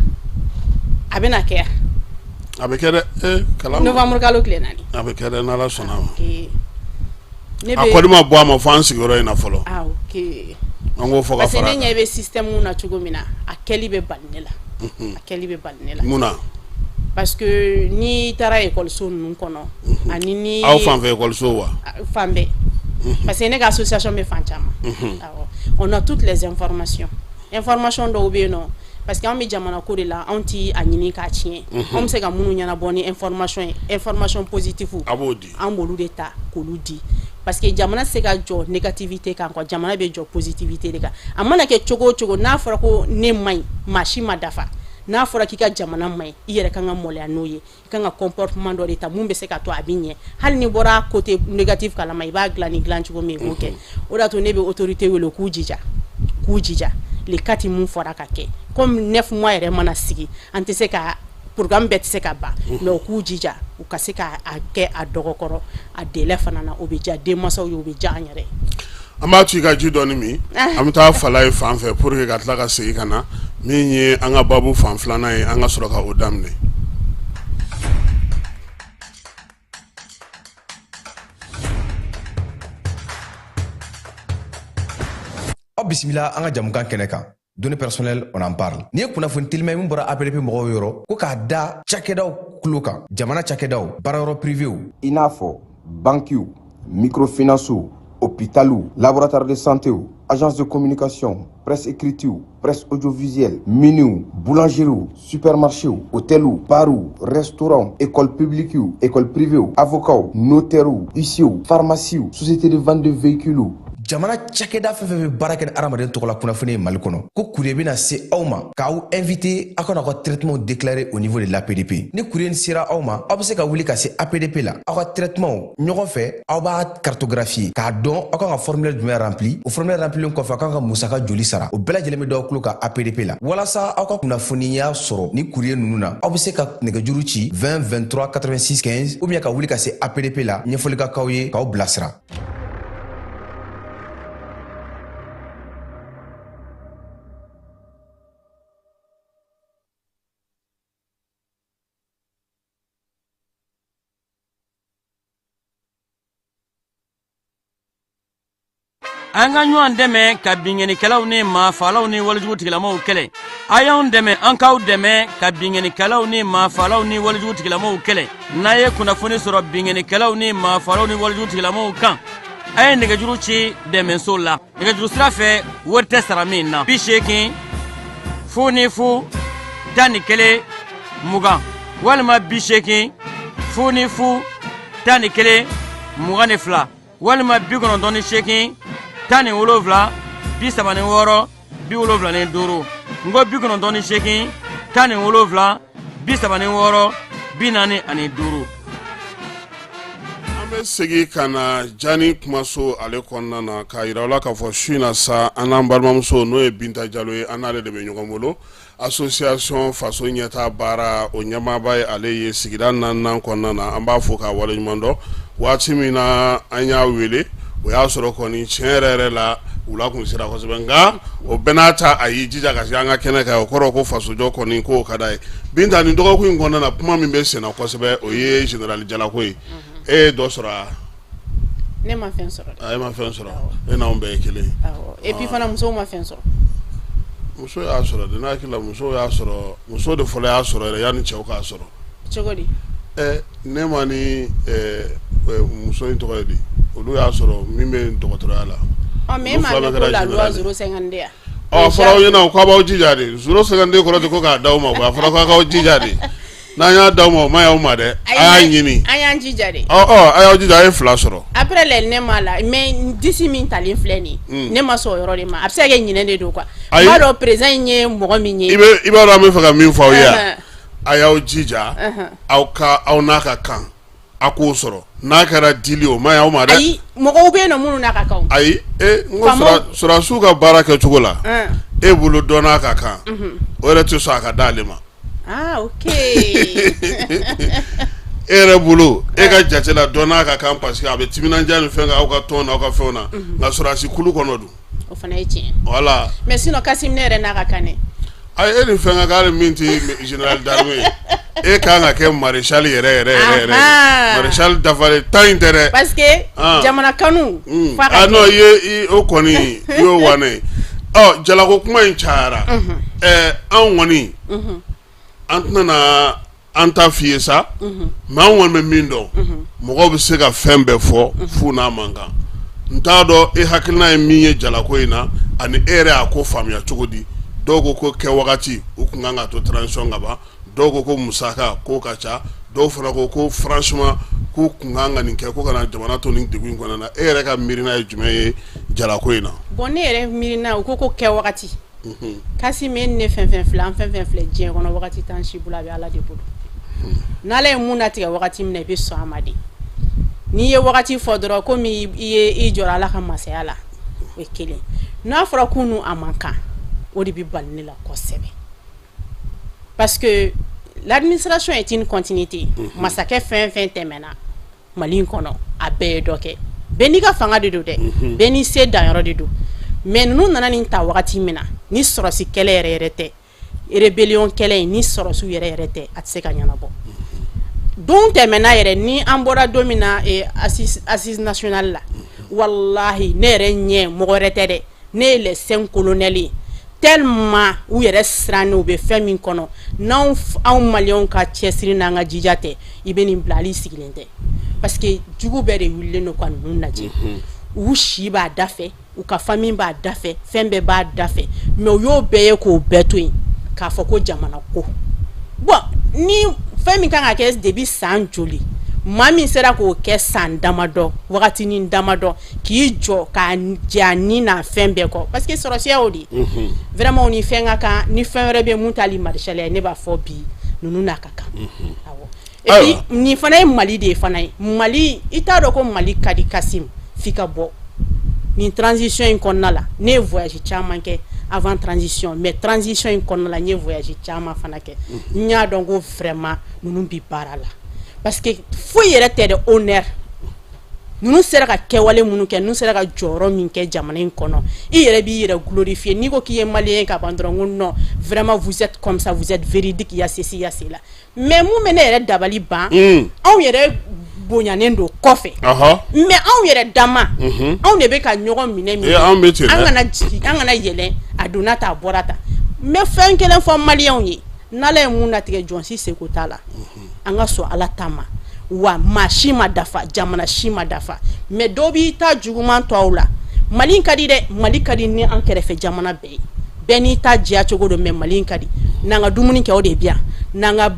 a bɛna kɛ a bɛ kɛ dɛ kalan novembre kalo tile 4 a bɛ kɛ dɛ n'Ala sɔnna ma a kɔni ma bɔ a ma fɔ an sigiyɔrɔ in na fɔlɔ an k'o fɔ ka parce que fara ne ɲɛ bɛ système mun na cogo min na a kɛli bɛ bali ne la a kɛli bɛ bali ne la mun na parce que n'i taara école-so ninnu kɔnɔ ani ni aw fan fɛ école-so wa fan bɛɛ parce que ne ka association bɛ fan caman on a toutes les informations dɔw bɛ yen nɔ parce que an bɛ jamana ko de la anw ti a ɲini k'a tiɲɛ anw bɛ se ka minnu ɲɛnabɔ ni information positive a b'o di an b'olu de ta k'olu di parce que jamana se ka jɔ négativité kan quoi jamana bɛ jɔ positivité de kan a mana kɛ cogo o cogo n'a fɔra ko ne man ɲi maa si ma dafa n'a fɔra k'i ka jamana man ɲi i yɛrɛ kan ka maloya n'o ye i kan ka comportement dɔ de ta mun bɛ se ka to a bɛ ɲɛ hali ni bɔra côté négatif kalama i b'a dilan ni dilan cogo min i b'o kɛ o de y'a to ne bɛ autorité wele k'u jija le kati mun fɔra ka kɛ comme 9 mois yɛrɛ mana sigi an tɛ se ka programme bɛɛ tɛ se ka ban mais u k'u jija u ka se ka kɛ a dɔgɔkɔrɔ a délai fana na o bɛ diya denmansaw ye o bɛ diya an yɛrɛ an b'a to i ka ji dɔɔni min an bɛ taa fala ye fan fɛ pour que ka tila ka segin ka na min ye an ka babu fan filanan ye an ka sɔrɔ ka o daminɛ. aw bisimila an ka jamukan kɛnɛ kan données personnelles on en parle ni ye kunnafoni telima ye min bɔra APDP mɔgɔw yɔrɔ ko k'a da cakɛdaw tulo kan jamana cakɛdaw baarayɔrɔ privéw i n'a fɔ banquiw microfinancew hôpitaux laboratoire de santé agence de communication presse écrite presse audiovisuelle miniw boulangeries supermarchés hôtels bars restaurants écoles publiques écoles privées avocats notaires huissiers pharmacies sociétés de vente de véhicules jamana cakɛda fɛn fɛn bɛ baara kɛ ni adamaden tɔgɔ la kunnafoni ye Mali kɔnɔ ko courrier bɛna se aw ma k'aw invité aw kana aw ka traitement déclaré au niveau de l'APDP ni courrier sera aw ma aw bɛ se ka wuli ka se APDP la aw ka traitement ɲɔgɔn fɛ aw b'a cartographier k'a dɔn aw kan ka formulaire jumɛn rempli o formulaire rempli kɔfɛ aw kan ka musaka joli sara o bɛɛ lajɛlen bɛ d'aw tulo ka APDP la walasa aw ka kunnafoniya sɔrɔ ni courrier ninnu na aw bɛ se ka nɛgɛjuru ci 20 23 86 15 ou bien ka wuli ka se APDP la ɲɛfɔli ka k'aw ye k'aw bilasira. an ka ɲɔgɔn dɛmɛ ka binŋɛnikɛlaw ni maafalaw ni walijugutigilamɔgɔw kɛlɛ a y'anw dɛmɛ an k'aw dɛmɛ ka binŋɛnikɛlaw ni maafalaw ni walijugutigilamɔgɔw kɛlɛ n'a ye kunnafoni sɔrɔ binŋɛnikɛlaw ni maafalaw ni walijugutigilamɔgɔw kan a ye nɛgɛjuru ci dɛmɛso la nɛgɛjuru sira fɛ wari tɛ sara min na 80 fu ni fu 11 20 walima 80 fu ni fu 11 22 walima 98 17 36 75 ngo 98 17 36 45 an bɛ segi ka na jani kumaso ale kɔnɔna na k'a yira aw la k'a fɔ su in na sa an n'an balimamuso n'o ye Binta Jalo ye an n'ale de bɛ ɲɔgɔn bolo association faso ɲɛtaa baara o ɲɛmaaba ye ale ye sigida 4nan kɔnɔna na an b'a fɔ k'a waleɲuman dɔn waati min na an y'a wele o y'a sɔrɔ kɔni tiɲɛ yɛrɛ la wula kun sera kosɛbɛ nka o bɛɛ n'a ta a y'i jija ka se an ka kɛnɛ kan o kɔrɔ ko fasojɔ kɔni k'o ka d'a ye Binta nin dɔgɔkun in kɔnɔna na kuma min bɛ senna kosɛbɛ o ye général Jalako ye e ye dɔ sɔrɔ a ne ma fɛn sɔrɔ e ma fɛn sɔrɔ e n'anw bɛɛ ye kelen et puis fana musow ma fɛn sɔrɔ muso y'a sɔrɔ de n'a hakili la muso y'a sɔrɔ muso de fɔlɔ y'a sɔrɔ yɛrɛ yanni cɛw k'a sɔrɔ cogo di ne ma ni muso in tɔgɔ ye di olu y'a sɔrɔ min bɛ dɔgɔtɔrɔya la mais ma mɛn ko la loi 052 yan fɔra aw ɲɛna k'a b'aw jija de 052 kɔrɔ tɛ ko k'a d'aw ma a fɔra k'aw jija de n'an y'a d'aw ma o ma y'aw ma dɛ a y'a ɲini an y'an jija de a y'aw jija a ye 2 sɔrɔ après les ne ma la mais disi min talen filɛ nin ne ma sɔn o yɔrɔ de ma a bɛ se ka kɛ ɲinɛ de don quoi n b'a dɔn président in ye mɔgɔ min ye i b'a dɔn an bɛ fɛ ka min fɔ aw ye a y'aw jija aw n'a ka kan a k'o sɔrɔ n'a kɛra dili o ma y'aw ma dɛ ayi mɔgɔw bɛ yen nɔ minnu n'a ka kan ayi n ko sɔrɔdasiw ka baara kɛcogo la e bolo dɔ n'a ka kan o yɛrɛ tɛ sɔn a ka d'ale ma ok e yɛrɛ bolo e ka jate la dɔ n'a ka kan parce que a bɛ timinandiya ni fɛn kan aw ka tɔn n'aw ka fɛnw na nka sɔrɔdasi kulu kɔnɔ dun o fana ye tiɲɛ voilà mais sinon Kasim ne yɛrɛ n'a ka kan dɛ ayi e ni fɛn ka k'ale min tɛ général Darme ye e kan ka kɛ maréchal yɛrɛ maréchal dafalen tan in tɛ dɛ parce que jamana kanu non i ye o kɔni i y'o wane Jalako kuma in cayara anw kɔni an tɛna an ta f'i ye sa mais an kɔni bɛ min dɔn mɔgɔw bɛ se ka fɛn bɛɛ fɔ fu n'a man kan n t'a dɔn e hakilina ye min ye Jalako in na ani e yɛrɛ y'a ko faamuya cogo di dɔw ko kɛ wagati u kun kan ka to transition ka ban dɔw ko musaka ko ka ca dɔw fana ko franchement k'u kun kan ka nin kɛ ko kana jamana to nin degun in kɔnɔna na e yɛrɛ ka miirina ye jumɛn ye Jalako in na bon ne yɛrɛ miirina u ko kɛ wagati Kasim ne fɛn fɛn filɛ an fɛn fɛn filɛ diɲɛ kɔnɔ wagati t'an si bolo a bɛ Ala de bolo n'Ala ye mun natigɛ wagati min na i bɛ sɔn a ma de n'i ye wagati fɔ dɔrɔn komi i jɔra Ala ka masaya la o ye kelen n'a fɔra k'u a man kan o de bɛ bali ne la kosɛbɛ parce que l'administration est une continuité masakɛ fɛn fɛn tɛmɛna Mali in kɔnɔ a bɛɛ ye dɔ kɛ bɛɛ n'i ka fanga de don dɛ bɛɛ n'i se danyɔrɔ de don mais ninnu nana nin ta wagati min na ni sɔrɔsi kɛlɛ yɛrɛ tɛ rébellion kɛlɛ in ni sɔrɔsiw yɛrɛ tɛ a tɛ se ka ɲɛnabɔ don tɛmɛna yɛrɛ ni an bɔra don min na assise nationale la wallahi ne yɛrɛ ɲɛ mɔgɔ wɛrɛ tɛ dɛ ne ye les 5 colonels tellement u yɛrɛ siran u bɛ fɛn min kɔnɔ n'anw maliyɛnw ka cɛsiri n'an ka jija tɛ i bɛ nin bila hali sigilen tɛ parce que jugu bɛɛ de wulilen don ka ninnu lajɛ u si b'a da fɛ u ka famille b'a da fɛ fɛn bɛɛ b'a da fɛ mais u y'o bɛɛ ye k'o bɛɛ to yen k'a fɔ ko jamana ko bon ni fɛn min kan ka kɛ depuis san joli maa min sera k'o kɛ san damadɔ wagatinin damadɔ k'i jɔ k'a ja ni n'a fɛn bɛɛ kɔ parce que sɔrɔsiya y'o de vraiment ni fɛn ka kan ni fɛn wɛrɛ bɛ mun t'ali maréchal ne b'a fɔ bi ninnu n'a ka kan awɔ et puis nin fana ye Mali de ye fana ye Mali i t'a dɔn ko Mali ka di Kasim f'i ka bɔ nin transition in kɔnɔna la ne ye voyage caman kɛ avant transition mais transition in kɔnɔna la n ye voyage caman fana kɛ n y'a dɔn ko vraiment ninnu bi baara la parce que foyi yɛrɛ tɛ de honneur ninnu sera ka kɛwale minnu kɛ ninnu sera ka jɔyɔrɔ min kɛ jamana in kɔnɔ i yɛrɛ b'i yɛrɛ glorifier n'i ko k'i ye malien ka ban dɔrɔn ko non vraiment vous êtes comme ça vous êtes véridique il y a ceci il y a cela mais mun bɛ ne yɛrɛ dabali ban anw yɛrɛ bonyanen do kɔfɛ mais anw yɛrɛ dama anw de bɛ ka ɲɔgɔn minɛ min an kana jigi an kana yɛlɛ a donna ta a bɔra ta mais fɛn kelen fɔ maliyɛnw ye n'ala ye mun natigɛ jɔnsi seko t'a la an ka sɔn ala ta ma wa maa si ma dafa jamana si ma dafa mais dɔ b'i ta juguman to aw la Mali ka di dɛ Mali ka di ni an kɛrɛfɛ jamana bɛɛ ye bɛɛ n'i ta diya cogo do mais Mali ka di n'an ka dumuni kɛ o de bi yan n'an ka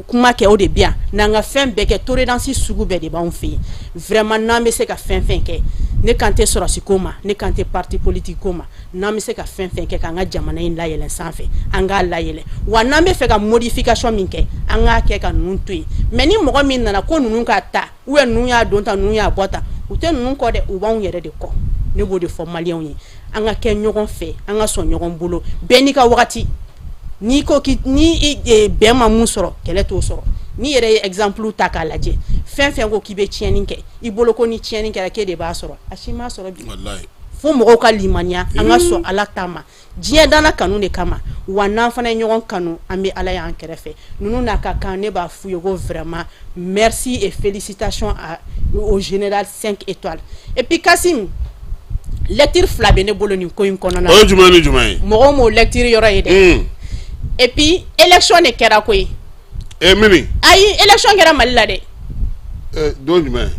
kuma kɛ o de bi yan n'an ka fɛn bɛɛ kɛ tolérance sugu bɛɛ de b'anw fɛ yen vraiment n'an bɛ se ka fɛn fɛn kɛ ne kan tɛ sɔrɔsi ko ma ne kan tɛ parti politique ko ma n'an bɛ se ka fɛn fɛn kɛ k'an ka jamana in layɛlɛn sanfɛ an k'a layɛlɛn wa n'an bɛ fɛ ka modification min kɛ an k'a kɛ ka ninnu to yen mais ni mɔgɔ min nana ko ninnu ka ta ou bien ninnu y'a don ta ninnu y'a bɔ ta u tɛ ninnu kɔ dɛ u b'anw yɛrɛ de kɔ ne b'o de fɔ maliyɛnw ye an ka kɛ ɲɔgɔn fɛ an ka sɔn ɲɔgɔn bolo bɛɛ n'i ka wagati ni ko ni bɛn ma mun sɔrɔ kɛlɛ t'o sɔrɔ ni yɛrɛ ye exemple ta k'a lajɛ fɛn fɛn ko k'i bɛ tiɲɛni kɛ i bolo ko ni tiɲɛni kɛra k'e de b'a sɔrɔ a si m'a sɔrɔ bi fo mɔgɔw ka limaniya an ka sɔn ala ta ma diɲɛ danna kanu de kama wa n'an fana ye ɲɔgɔn kanu an bɛ ala y'an kɛrɛfɛ ninnu n'a ka kan ne b'a f'u ye ko vraiment merci et félicitations au général 5 étoiles et puis Kasim lecture fila bɛ ne bolo nin ko in kɔnɔna o ye jumɛn ni jumɛn ye mɔgɔw m'o lecture yɔrɔ ye dɛ et puis élection de kɛra koyi mini ayi élection kɛra Mali la dɛ don jumɛn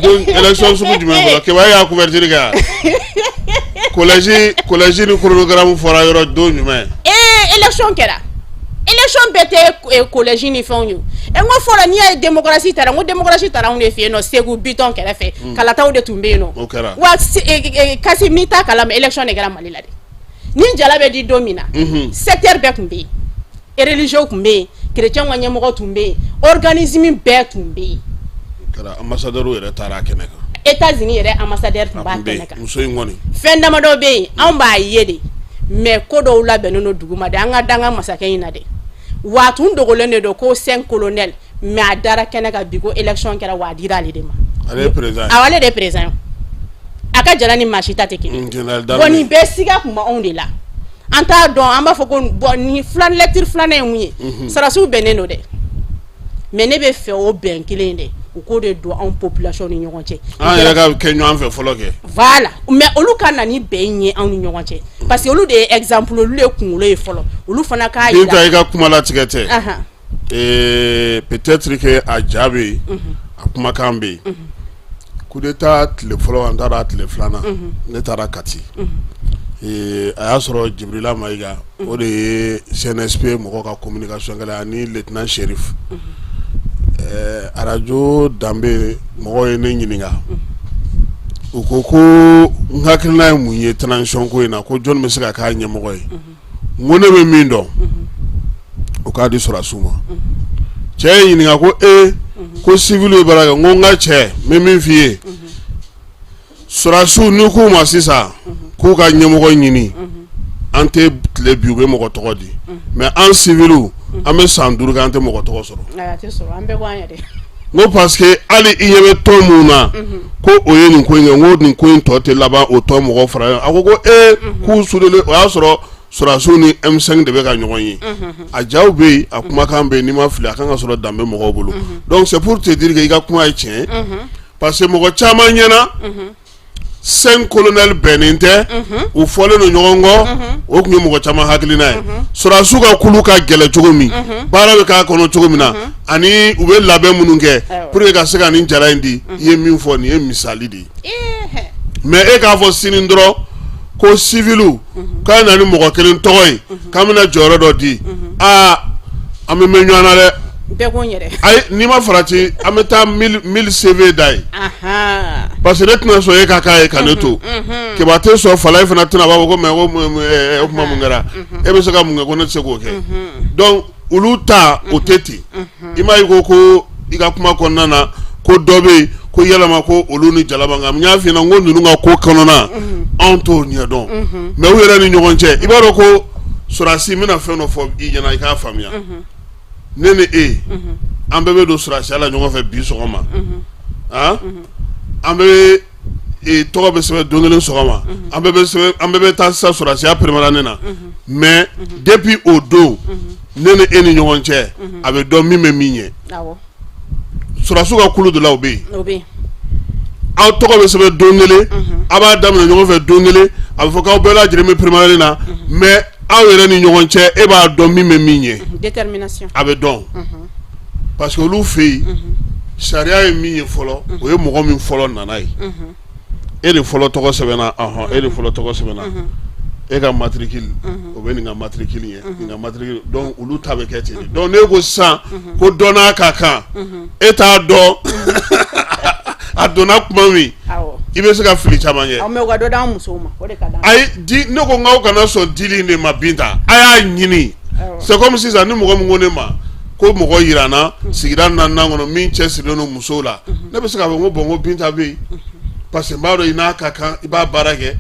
don élection sugu jumɛn fɔlɔ kɛba y'a couverture kɛ collège ni chronogramme fɔra yɔrɔ don jumɛn élection kɛra élection bɛɛ tɛ collège ni fɛnw ye n ko fɔlɔ n'i y'a ye démocratie taara n ko démocratie taara anw de fɛ yen nɔ Segu Bitɔn kɛrɛfɛ kalataw de tun bɛ yen nɔ wa Kasim n'i t'a kalama élection de kɛra Mali la dɛ ni jala bɛ di don min na secteur bɛɛ tun bɛ yen religieux tun bɛ yen chrétien ka ɲɛmɔgɔ tun bɛ yen organisme bɛɛ tun bɛ yen ambassadeur yɛrɛ taara a kɛnɛ kan États-Unis yɛrɛ ambassadeur tun b'a kɛnɛ kan muso in kɔni fɛn damadɔ bɛ yen anw b'a ye de mais ko dɔw labɛnnen don duguma de an ka danga masakɛ in na dɛ wa tun dogolen de don ko 5 colonel mais a dara kɛnɛ kan bi ko élection kɛra wa a dira ale de ma ale ye président awɔ ale de ye président a ka jala ni maa si ta tɛ kelen bon nin bɛɛ siga tun bɛ anw de la an t'a dɔn an b'a fɔ ko bon ni filan lecture filanan ye mun ye sarasiw bɛnnen don dɛ mais ne bɛ fɛ o bɛn kelen de u k'o de don anw population ni ɲɔgɔn cɛ an yɛrɛ ka kɛ ɲɔgɔn fɛ fɔlɔ kɛ voilà mais olu ka na ni bɛn ye anw ni ɲɔgɔn cɛ parce que olu de ye exemple olu de ye kunkolo ye fɔlɔ olu fana k'a yira Binta i ka kuma latigɛ tɛ peut-être que a ja bɛ yen a kumakan bɛ yen coup d'état tile fɔlɔ an taara tile filanan ne taara Kati a y'a sɔrɔ Jibrila Mayiga o de ye CNSP mɔgɔ ka communication kɛla ani lieutenant Shérif radio Danbe mɔgɔ ye ne ɲininka u ko ko n hakilina ye mun ye transition ko in na ko jɔn bɛ se ka k'a ɲɛmɔgɔ ye n ko ne bɛ min dɔn o k'a di sɔrɔsiw ma cɛ ye ɲininka ko ko civil ye baara kɛ n ko n ka cɛ n bɛ min f'i ye sɔrɔsiw ni k'u ma sisan k'u ka ɲɛmɔgɔ ɲini an tɛ tile bi u bɛ mɔgɔ tɔgɔ di mais an civil an bɛ san 5 kɛ an tɛ mɔgɔ tɔgɔ sɔrɔ n ko parce que hali i ɲɛ bɛ tɔn mun na ko o ye nin ko in kɛ n ko nin ko in tɔ tɛ laban o tɔn mɔgɔ fara ɲɔgɔn a ko k'u sudelen o y'a sɔrɔ sɔrɔsiw ni M5 de bɛ ka ɲɔgɔn ye a jaw bɛ yen a kumakan bɛ yen n'i ma fili a kan ka sɔrɔ Danbe mɔgɔw bolo donc c'est pour te dire que i ka kuma ye tiɲɛ parce que mɔgɔ caman ɲɛna 5 colonel bɛnnen tɛ u fɔlen don ɲɔgɔn kɔ o tun ye mɔgɔ caman hakilina ye sɔrɔsiw ka kulu ka gɛlɛ cogo min baara bɛ k'a kɔnɔ cogo min na ani u bɛ labɛn minnu kɛ pour que ka se ka nin jara in di i ye min fɔ nin ye misali de ye mais e k'a fɔ sini dɔrɔn ko civil k'a na ni mɔgɔ kelen tɔgɔ ye k'an bɛna jɔyɔrɔ dɔ di an bɛ mɛn ɲɔgɔn na dɛ ayi n'i ma farati an bɛ taa 1000 CV da ye parce que ne tɛna sɔn e ka k'a ye ka ne to kiba tɛ sɔn fala fana tɛna b'a fɔ ko mais ko kuma mun kɛra e bɛ se ka mun kɛ ko ne tɛ se k'o kɛ donc olu ta o tɛ ten i m'a ye ko i ka kuma kɔnɔna na ko dɔ bɛ yen ko yalama ko olu ni jalaba nka n y'a f'i ɲɛna n ko ninnu ka ko kɔnɔna anw t'o ɲɛdɔn mais u yɛrɛ ni ɲɔgɔn cɛ i b'a dɔn ko sɔrɔsi n bɛna fɛn dɔ fɔ i ɲɛna i k'a faamuya ne ni e an bɛɛ bɛ don sɔrɔsiya la ɲɔgɔn fɛ bi sɔgɔma an bɛ tɔgɔ bɛ sɛbɛn don kelen sɔgɔma an bɛɛ bɛ taa sisan sɔrɔsiya peremana ne na mais depuis o don ne ni e ni ɲɔgɔn cɛ a bɛ dɔn min bɛ min ɲɛ surasiw ka kulu de la o bɛ yen. o bɛ yen. aw tɔgɔ bɛ sɛbɛn don kelen a b'a daminɛ ɲɔgɔn fɛ don kelen a bɛ fɔ k'aw bɛɛ lajɛlen bɛ primaire na mais aw yɛrɛ ni ɲɔgɔn cɛ e b'a dɔn min bɛ min ɲɛ. détermination. a bɛ dɔn parce que olu fɛ yen sariya ye min ye fɔlɔ o ye mɔgɔ min fɔlɔ nana ye e de fɔlɔ tɔgɔ sɛbɛnna e de fɔlɔ tɔgɔ sɛbɛnna e ka matricule o bɛ nin ka matricule ye nin ka matricule donc olu ta bɛ kɛ ten de donc ne ko sisan ko dɔ n'a ka kan e t'a dɔn a donna kuma min i bɛ se ka fili caman kɛ. mais o ka dɔ d'an musow ma o de ka d'an. ayi di ne ko n k'aw kana sɔn dili de ma Binta a y'a ɲini c'est comme sisan ni mɔgɔ min ko ne ma ko mɔgɔ yiranna sigida 4nan kɔnɔ min cɛ sirilen don musow la ne bɛ se k'a fɔ n ko bon ko Binta bɛ yen parce que n b'a dɔn i n'a ka kan i b'a baara kɛ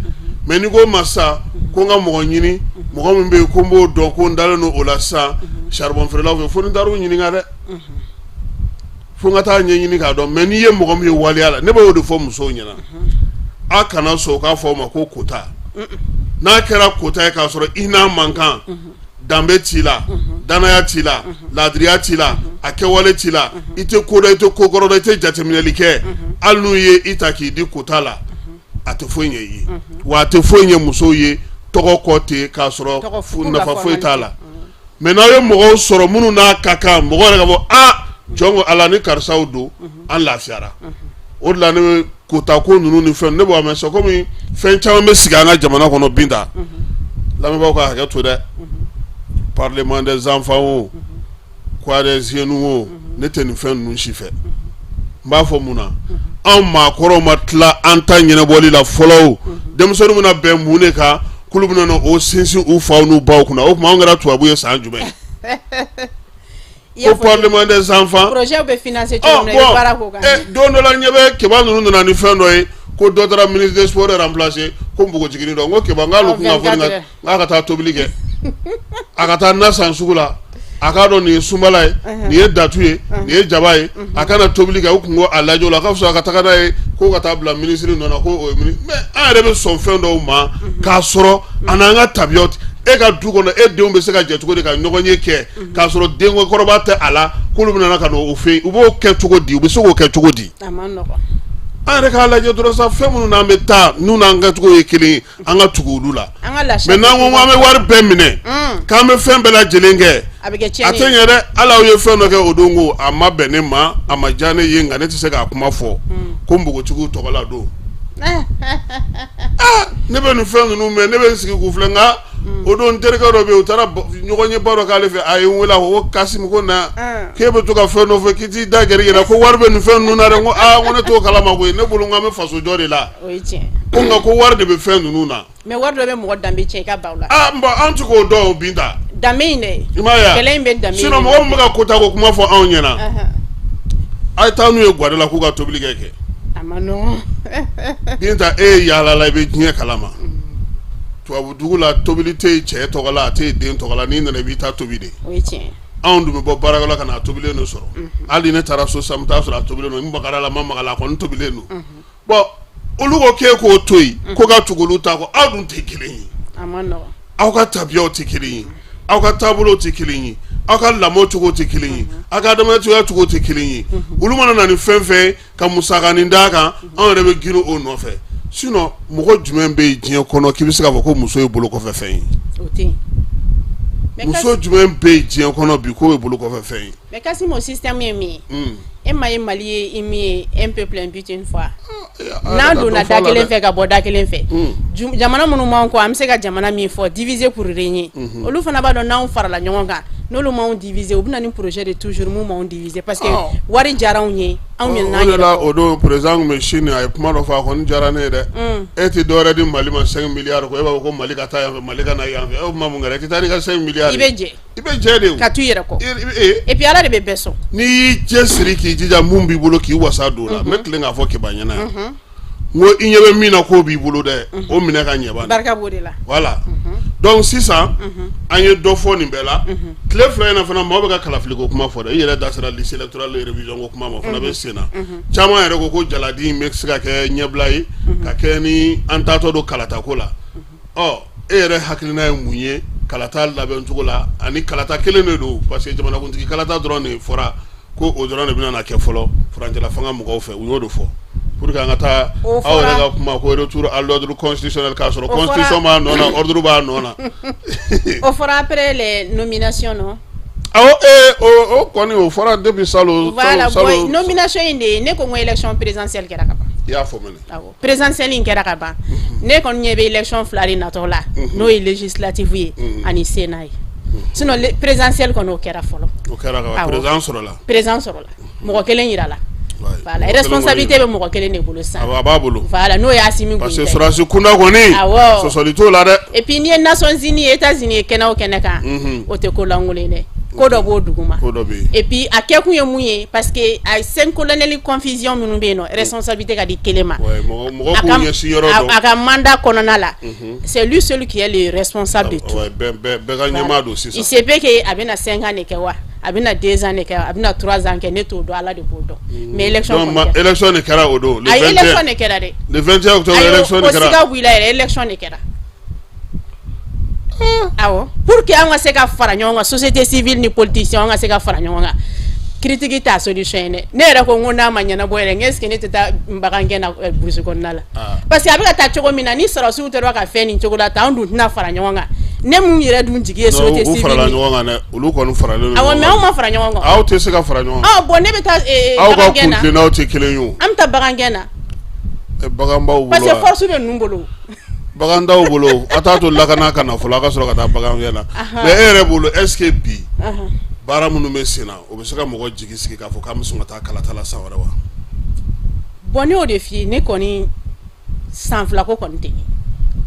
mais ni ko ma sa ko n ka mɔgɔ ɲini mɔgɔ min bɛ yen ko n b'o dɔn ko n dalen don o la sisan charbon feerelaw fɛ fo ni n taar'u ɲininka dɛ fo n ka taa ɲɛɲini k'a dɔn mais n'i ye mɔgɔ min ye waleya la ne b'o de fɔ musow ɲɛna a kana sɔn k'a fɔ o ma ko kota n'a kɛra kota ye k'a sɔrɔ i n'a man kan danbe t'i la danaya t'i la laadiriya t'i la a kɛwale t'i la i tɛ ko dɔn i tɛ ko kɔrɔ dɔn i tɛ jateminɛli kɛ hali n'u ye i ta k'i di kota la a tɛ foyi ɲɛ i ye wa a tɛ foyi ɲɛ musow ye tɔgɔ kɔ ten k'a sɔrɔ nafa foyi t'a la mais n'aw ye mɔgɔw sɔrɔ minnu n'a ka kan mɔgɔ yɛrɛ ka fɔ jɔn ko ala ni karisaw don an lafiyara o de la ne bɛ kota ko ninnu ni fɛn ne b'a mɛn c'est comme fɛn caman bɛ sigi an ka jamana kɔnɔ Binta lamɛnbaaw ka hakɛ to dɛ parlement des enfants o quoi des jeunes o ne tɛ nin fɛn ninnu si fɛ n b'a fɔ mun na anw maakɔrɔw ma tila an ta ɲɛnabɔli la fɔlɔ o denmisɛnninw bɛna bɛn mun de kan k'olu bɛna na o sinsin u faw n'u baw kunna o tuma anw kɛra tubabu ye san jumɛn ko parlement des enfants projet bɛ financer cogo min na i bɛ baara k'o kan don dɔ la ɲɛ bɛ Keba ninnu nana ni fɛn dɔ ye ko dɔ taara ministre des sports remplacer ko npogotiginin dɔ n ko Keba n k'ale kun ka fɔ n k'a ka taa tobili kɛ a ka taa na san sugu la a k'a dɔn nin ye sunbala ye nin ye datu ye nin ye jaba ye a kana tobili kɛ o kun ko a lajɛ o la k'a fɔ a ka taga n'a ye ko ka taa bila ministre nɔ na ko o ye ministre mais an yɛrɛ bɛ sɔn fɛn dɔw ma k'a sɔrɔ a n'an ka tabiyaw e ka du kɔnɔ e denw bɛ se ka jɛ cogo di ka ɲɔgɔn ye kɛ k'a sɔrɔ denkɔrɔba tɛ a la k'olu bɛna ka n'o fɛ yen u b'o kɛ cogo di u bɛ se k'o kɛ cogo di a man nɔgɔn an yɛrɛ k'a lajɛ dɔrɔn sa fɛn minnu n'an bɛ taa n'u n'an kɛcogo ye kelen ye an ka tugu olu la mais n'an ko an bɛ wari bɛɛ minɛ k'an bɛ fɛn bɛɛ lajɛlen kɛ a tɛ ɲɛ dɛ hali aw ye fɛn dɔ kɛ o don ko a ma bɛn ne ma a ma diya ne ye nka ne tɛ se k'a kuma fɔ ko npogotigiw tɔgɔla don ne bɛ nin fɛn ninnu mɛn ne bɛ n sigi k'u filɛ nka o don n terikɛ dɔ bɛ yen u taara ɲɔgɔn ye ba dɔ k'ale fɛ a ye n wele a ko ko Kasimu ko na k'e bɛ to ka fɛn dɔ fɛ k'i t'i da gɛrɛ yɛrɛ ko wari bɛ nin fɛn ninnu na dɛ n ko ko ne t'o kalama koyi ne bolo n k'an bɛ faso jɔ de la o ye tiɲɛ ko nka ko wari de bɛ fɛn ninnu na mais wari dɔ bɛ mɔgɔ danbe tiɲɛ i ka baw la bon an tɛ k'o dɔn o Binta danbe in dɛ i m'a ye kɛlɛ in bɛ danbe in sinon mɔgɔ min bɛ ka kota ko kuma fɔ anw ɲɛna a ye taa n'u ye guwada la k'u ka tobili kɛ a ma nɔgɔn Binta e ye yaalala i bɛ diɲɛ kalama tubabu dugu la tobili tɛ yen cɛ tɔgɔ la a tɛ yen den tɔgɔ la n'i nana i b'i ta tobi de o ye tiɲɛ anw dun bɛ bɔ baarakɛyɔrɔ la ka na a tobilen don sɔrɔ hali ne taara so sisan n bɛ taa sɔrɔ a tobilen don n magara la n ma maga la a kɔni tobilen don bon olu ko k'e k'o to yen ko ka tugu olu ta kɔ aw dun tɛ kelen ye a ma nɔgɔn aw ka tabiyaw tɛ kelen ye aw ka taabolow tɛ kelen ye aw ka lamɔ cogo tɛ kelen ye aw ka adamadenya cogo tɛ kelen ye olu mana na ni fɛn fɛn ka musakanin d'a kan anw yɛrɛ bɛ girin o nɔfɛ sinon mɔgɔ jumɛn bɛ yen diɲɛ kɔnɔ k'i bɛ se k'a fɔ ko muso ye bolo kɔfɛ fɛn ye o tɛ yen muso jumɛn bɛ yen diɲɛ kɔnɔ bi k'o ye bolo kɔfɛ fɛn ye mais Kasimu o système ye min ye e ma ye Mali ye i min ye un peuple un but une foi n'an donna da kelen fɛ ka bɔ da kelen fɛ jamana minnu m'anw kɔ an bɛ se ka jamana min fɔ diviser pour régner olu fana b'a dɔn n'anw farala ɲɔgɔn kan n'olu m'anw diviser u bɛ na ni projet de toujours mun m'anw diviser parce que wari diyara anw ye anw ɲinɛna an yɛrɛ kɔ. o de la o don président kun bɛ Chine a ye kuma dɔ fɔ a kɔni diyara ne ye dɛ e tɛ dɔwɛrɛ di Mali ma 5 milliards ko e b'a fɔ ko Mali ka taa yan fɛ Mali ka na yan fɛ o kuma mun kɛra i tɛ taa n'i ka 5 milliards i bɛ jɛ i bɛ jɛ de ka t'u yɛrɛ kɔ et puis Ala de bɛ bɛɛ sɔn n'i y'i cɛsiri k'i jija mun b'i bolo k'i wasa don o la n bɛ tilen k'a fɔ Keba ɲɛna yan n ko i ɲɛ bɛ min na k'o b'i bolo dɛ o minɛ ka ɲɛ ban barika b'o de la voilà donc sisan an ye dɔ fɔ nin bɛɛ la tile fila in na fana maaw bɛ ka kalafiliko kuma fɔ dɛ i yɛrɛ da sera lycée électoral révision ko kuma ma fana bɛ sen na caman yɛrɛ ko ko jaladi in bɛ se ka kɛ ɲɛbila ye ka kɛ ni an taatɔ don kalatako la e yɛrɛ hakilina ye mun ye kalata labɛn cogo la ani kalata kelen de don parce que jamanakuntigi kalata dɔrɔn de fɔra ko o dɔrɔn de bɛna na kɛ fɔlɔ furancɛla fanga mɔgɔw fɛ u y'o de fɔ pour que an ka taa aw yɛrɛ ka kuma ko retour à l'ordre constitutionnel k'a sɔrɔ constitution b'a nɔ na ordre b'a nɔ na o fɔra après les nominations non o kɔni o fɔra depuis salon voilà nomination in de ye ne ko n ko élection présidentielle kɛra ka ban i y'a fɔ mɛnɛ awɔ présidentielle in kɛra ka ban ne kɔni ɲɛ bɛ élection fila de natɔ la n'o ye législative ye ani sénat ye sinon présidentielle kɔni o kɛra fɔlɔ o kɛra ka ban président sɔrɔla mɔgɔ kelen yirala voilà responsabilité bɛ mɔgɔ kelen de bolo sisan a b'a bolo voilà n'o ye Assimi Goïta parce que sɔrɔdasi kunda kɔni sɔsɔli t'o la dɛ et puis n'i ye Nations Unies États-Unis ye kɛnɛ o kɛnɛ kan o tɛ ko lankolon dɛ ko dɔ b'o duguma et puis a kɛ kun ye mun ye parce que a 5 colonels confusion minnu bɛ yen nɔ responsabilité ka di kelen ma a ka mandat kɔnɔna la c'est lui celui qui est le responsable de tout bɛɛ ka ɲɛmaa don sisan il se peut que a bɛna 5 ans de kɛ wa a bɛna 2 ans de kɛ a bɛna 3 ans kɛ ne t'o dɔn Ala de b'o dɔn mais élection de kɛra o don a élection de kɛra dɛ le 21 octobre élection de kɛra o siga b'ila yɛrɛ élection de kɛra awɔ pour que an ka se ka fara ɲɔgɔn kan société civile ni politicien an ka se ka fara ɲɔgɔn kan critique t'a solution ye dɛ ne yɛrɛ ko n ko n'a ma ɲɛnabɔ yɛrɛ est ce que ne tɛ taa n bagan gɛn na burusi kɔnɔna la parce que a bɛ ka taa cogo min na ni sɔrɔsiw tora ka fɛn nin cogo la tan an dun tɛna fara ɲɔgɔn kan ne mun yɛrɛ dun jigi ye société civile u farala ɲɔgɔn kan dɛ olu kɔni faralen awɔ mais anw ma fara ɲɔgɔn kan aw tɛ se ka fara ɲɔgɔn kan bon ne bɛ taa aw ka kuntilennaw tɛ kelen ye o an bɛ taa bagan gɛn na bagan b'aw bolo parce que force bɛ ninnu bolo bagan t'aw bolo a t'a to lakana ka na fɔlɔ a ka sɔrɔ ka taa bagan gɛn na mais e yɛrɛ bolo est ce que bi baara minnu bɛ sen na o bɛ se ka mɔgɔ jigi sigi k'a fɔ k'an bɛ sɔn ka taa kalata la san wɛrɛ wa bon ne y'o de f'i ye ne kɔni san fila ko kɔni tɛ ɲɛ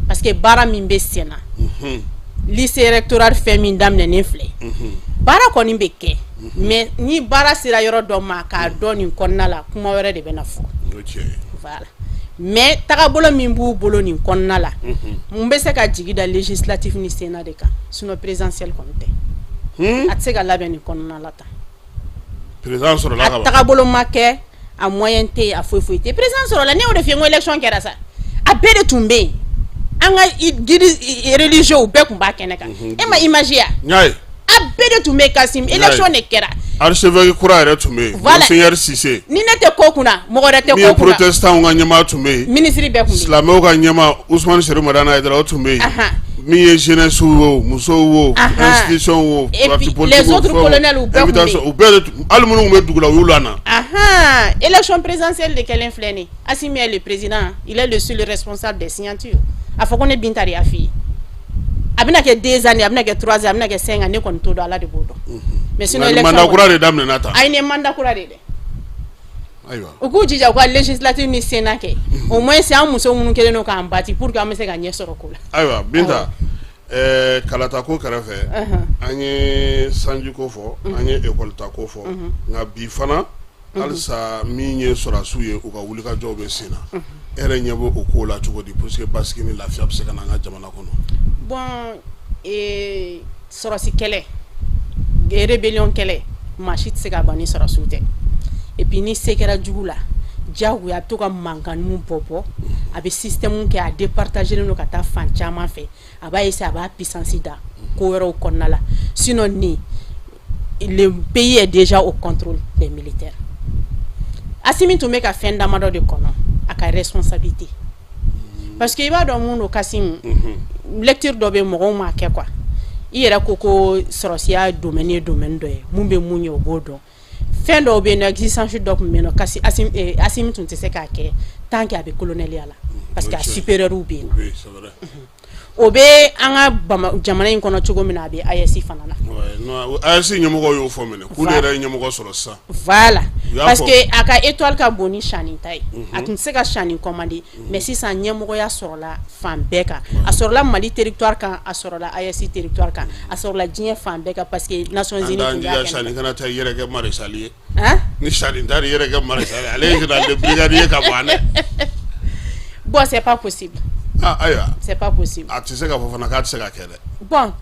parce que baara min bɛ sen na lycée rectoral fɛn min daminɛnen filɛ baara kɔni bɛ kɛ mais ni baara sera yɔrɔ dɔ ma k'a dɔn nin kɔnɔna la kuma wɛrɛ de bɛ na fɔ voilà mais tagabolo min b'u bolo nin kɔnɔna la mun bɛ se ka jigi da législative ni sénat de kan sinon présidentielle kɔni tɛ a tɛ se ka labɛn nin kɔnɔna la tan président sɔrɔla ka ban a tagabolo ma kɛ a moyen tɛ yen a foyi foyi tɛ président sɔrɔla ne y'o de f'i ye n ko élection kɛra sa a bɛɛ de tun bɛ yen an ka guide religieux bɛɛ tun b'a kɛnɛ kan e ma image ya a bɛɛ de tun bɛ Kasim élection de kɛra archevêque kura yɛrɛ tun bɛ yen Monseigneur Cissé ni ne tɛ ko kunna mɔgɔ wɛrɛ tɛ ko kunna min protestant ka ɲɛmaa tun bɛ yen ministre bɛɛ tun bɛ yen silamɛw ka ɲɛmaa Ousmane Seri Madana Aidara o tun bɛ yen min ye jeunesse wo musow wo institution wo parti politique les autres colonels u bɛɛ tun bɛ yen u bɛɛ hali minnu tun bɛ dugu la u y'u lana élection présidentielle de kɛlen filɛ nin Assimi est le président il est le seul responsable des signatures a fɔ ko ne Binta de y'a f'i ye a bɛna kɛ 2 ans a bɛna kɛ 3 ans a bɛna kɛ 5 ans ne kɔni t'o dɔn Ala de b'o dɔn mais sinon élection mandat kura de daminɛna tan ayi nin mandat kura de dɛ ayiwa u k'u jija u ka législative ni sénat kɛ au moins an muso minnu kɛlen don k'an bati pour que an bɛ se ka ɲɛ sɔrɔ ko la ayiwa Binta kalata ko kɛrɛfɛ an ye sanji ko fɔ an ye école ta ko fɔ nka bi fana halisa min ye sɔrɔdasiw ye u ka wulikajɔw bɛ sen na e yɛrɛ ɲɛ bɛ o ko la cogo di pour que basigi ni lafiya bɛ se ka na an ka jamana kɔnɔ bon sɔrɔsi kɛlɛ rébellion kɛlɛ maa si tɛ se ka ban ni sɔrɔsiw tɛ et puis ni se kɛra jugu la diyagoya a bɛ to ka mankanninw bɔ a bɛ système kɛ a départagelen don ka taa fan caman fɛ a b'a essayer a b'a puissance da ko wɛrɛw kɔnɔna la sinon ni le pays est déjà au contrôle des militaires Assimi tun bɛ ka fɛn damadɔ de kɔnɔ a ka responsabilité parce que i b'a dɔn mun don Kasim lecture dɔ bɛ mɔgɔw ma kɛ quoi i yɛrɛ ko sɔrɔsiya domaine ye domaine dɔ ye mun bɛ mun ye o b'o dɔn fɛn dɔw bɛ yen nɔ exigence dɔ tun bɛ yen nɔ kasi Assimi tun tɛ se k'a kɛ tant que a bɛ coloneliya la parce que a supérieur bɛ yen nɔ o bɛ an ka jamana in kɔnɔ cogo min na a bɛ AES fana na AES ɲɛmɔgɔw y'o fɔ mɛnɛ k'u yɛrɛ ye ɲɛmɔgɔ sɔrɔ sisan voilà parce que a ka étoile ka bon ni Sani ta ye a tun tɛ se ka Sani commandé mais sisan ɲɛmɔgɔya sɔrɔla fan bɛɛ kan a sɔrɔla Mali territoire kan a sɔrɔla AES territoire kan a sɔrɔla diɲɛ fan bɛɛ kan parce que Nations Unies tun b'a kɛnɛ Sani kana taa i yɛrɛ kɛ maréchal ye ni Sani taara i yɛrɛ kɛ maréchal ale ye général de brigade ye ka bɔ an dɛ bon c'est pas possible ayiwa c'est pas possible a tɛ se ka fɔ fana k'a tɛ se ka kɛ dɛ bon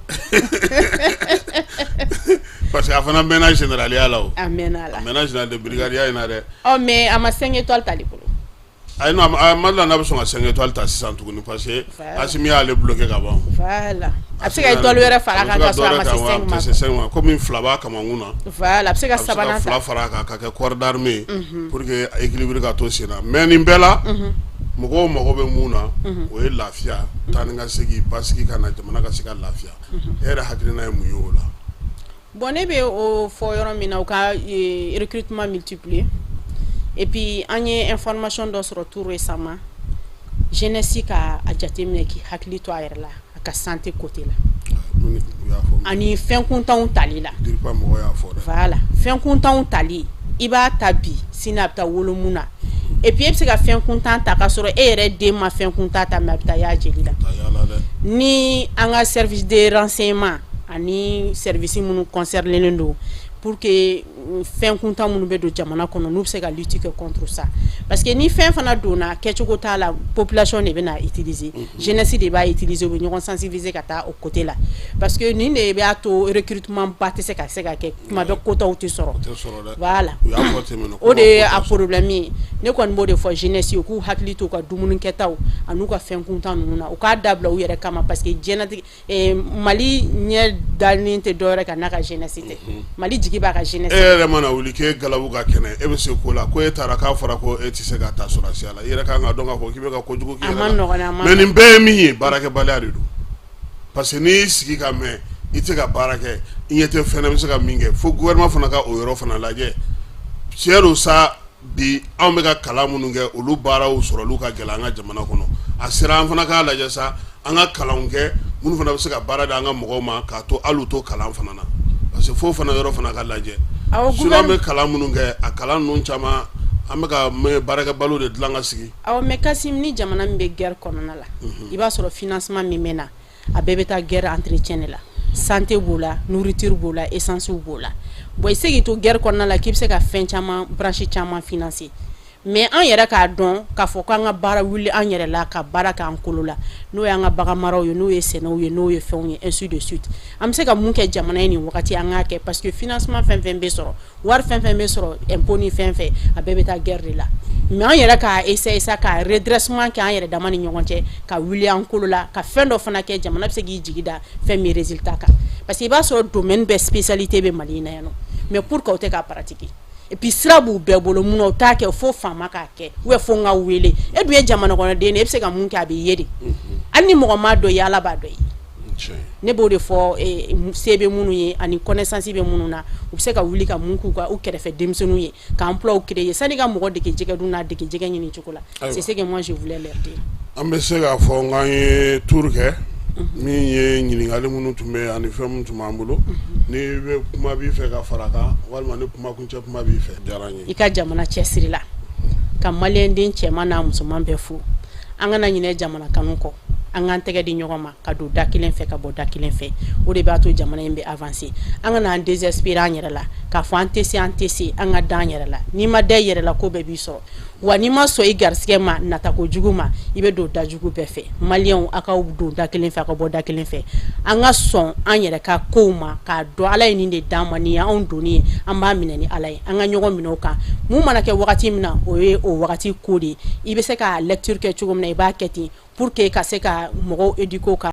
parce que a fana mɛnna généraliya la o a mɛnna la a mɛnna général de brigade ya in na dɛ mais a ma 5 étoiles t'ale bolo ay no amalla na beso nga 5 étoiles ta 600 tuguni parce que Asimi ale bloqué gabon voilà apsika étoile wera fara ka so ama système ma comme une flaba kamanguna voilà apsika sabana ta fara ka ka corps d'armée pour que équilibre ka to sina mais ni bela mogo be muna o e lafia taninga segi parce que kana jamana ka sika lafia era hakilina e muyola bonebe o fo yoro mina ka recrutement multiplié et puis anye information do sur retour récemment jeunesse ka ajatemne ki hakili to ayerla aka santé côté la ani fin content tali la voilà fin content tali iba tabi sinapta wolumuna et puis ebse ka fin content ta ka soro ere de ma fin content ta mabta ya jelila ni anga service de renseignement ani service munu concerne lendo pour que fin content munu be do jamana kono nu se ka lutter contre ça parce que ni fin fana dona kechugo ta la population ne be na utiliser jeunesse de ba utiliser be ñon sensibiliser kata au côté là parce que ni ne be ato recrutement batte se ka ke ma be kota uti soro voilà o de a problème ne kon mo de fo jeunesse ko hakli to ka dumunun ketaw anu ka fin content nuna o ka dabla u yere kama parce que jeunesse Mali nye dalni te dore ka na ka jeunesse te Mali ba ka jeunesse ere mana wuli ke galabu ga kene e be se ko la ko e tara ka fara ko e ti se ga ta sura siala ire ka nga donga ko kibe ka ko jugo ki mais ni be mi barake balari do parce que ni sigi ka me ite ka barake inyete fena be se ka minge fo gouvernement fana ka o yoro fana laje chero sa bi ambe ka kalamu nge olu bara o sura lu ka gelanga jamana kono asira fana ka laje sa anga kalange munu fana be se ka bara da anga mogoma ka to alu to kalam fana na parce que fo fana yoro fana ka laje sura be kalamu nge a kalan nun chama ameka me baraka balo de dlanga sigi aw me kasim ni jamana mbe guerre konona la iba soro financement mi mena a bebeta guerre entretien la santé bola nourriture bola essence bola boy segi to guerre konona la kipse ka fin chama branche chama financer mais an yɛrɛ k'a dɔn k'a fɔ ko an ka baara wuli an yɛrɛ la ka baara k'an kolo la n'o y'an ka bagan maraw ye n'o ye sɛnɛw ye n'o ye fɛnw ye ainsi de suite an bɛ se ka mun kɛ jamana ye nin wagati an k'a kɛ parce que financement fɛn fɛn bɛ sɔrɔ wari fɛn fɛn bɛ sɔrɔ impôt ni fɛn fɛn a bɛɛ bɛ taa guerre de la mais an yɛrɛ k'a essayer sa ka redressement kɛ an yɛrɛ dama ni ɲɔgɔn cɛ ka wuli an kolo la ka fɛn dɔ fana kɛ jamana bɛ se k'i jigi da fɛn min résultat kan parce que i b'a sɔrɔ domaine bɛɛ spécialité bɛ Mali in na yan nɔ mais pour que o tɛ k'a pratiquer et puis sirabu bɛɛ bolo mun o ta kɛ fo fama k'a kɛ ou fo n ka wele e dun ye jamana kɔnɔden e bɛ se ka mun kɛ a bɛ ye de hali ni mɔgɔ ma dɔ ye Ala b'a dɔ ye ne b'o de fɔ se bɛ minnu ye ani connaissance bɛ minnu na u bɛ se ka wuli ka mun k'u ka u kɛrɛfɛ denmisɛnninw ye ka emploi créer sani ka mɔgɔ dege jɛgɛ dun n'a dege jɛgɛ ɲini cogo la c'est ce que moi je voulais leur dire an bɛ se k'a fɔ n k'an ye tour kɛ min ye ɲininkali minnu tun bɛ ani fɛn minnu tun b'an bolo ni bɛ kuma b'i fɛ ka fara kan walima ni kuma kuncɛ kuma b'i fɛ diyara n ye i ka jamana cɛsiri la ka maliyɛnden cɛman n'a musoman bɛɛ fo an kana ɲinɛ jamana kanu kɔ an k'an tɛgɛ di ɲɔgɔn ma ka don da kelen fɛ ka bɔ da kelen fɛ o de b'a to jamana in bɛ avancer an kana an désespérer an yɛrɛ la k'a fɔ an tɛ se an ka da an yɛrɛ la n'i ma da i yɛrɛ la ko bɛɛ b'i sɔrɔ wa n'i ma sɔn i garisigɛ ma natako jugu ma i bɛ don da jugu bɛɛ fɛ maliyɛnw a ka don da kelen fɛ a ka bɔ da kelen fɛ an ka sɔn an yɛrɛ ka kow ma k'a dɔn Ala ye nin de d'an ma nin ye anw donni ye an b'a minɛ ni Ala ye an ka ɲɔgɔn minɛ o kan mun mana kɛ wagati min na o ye o wagati ko de ye i bɛ se ka lecture kɛ cogo min na i b'a kɛ ten pour que ka se ka mɔgɔw éduquer o kan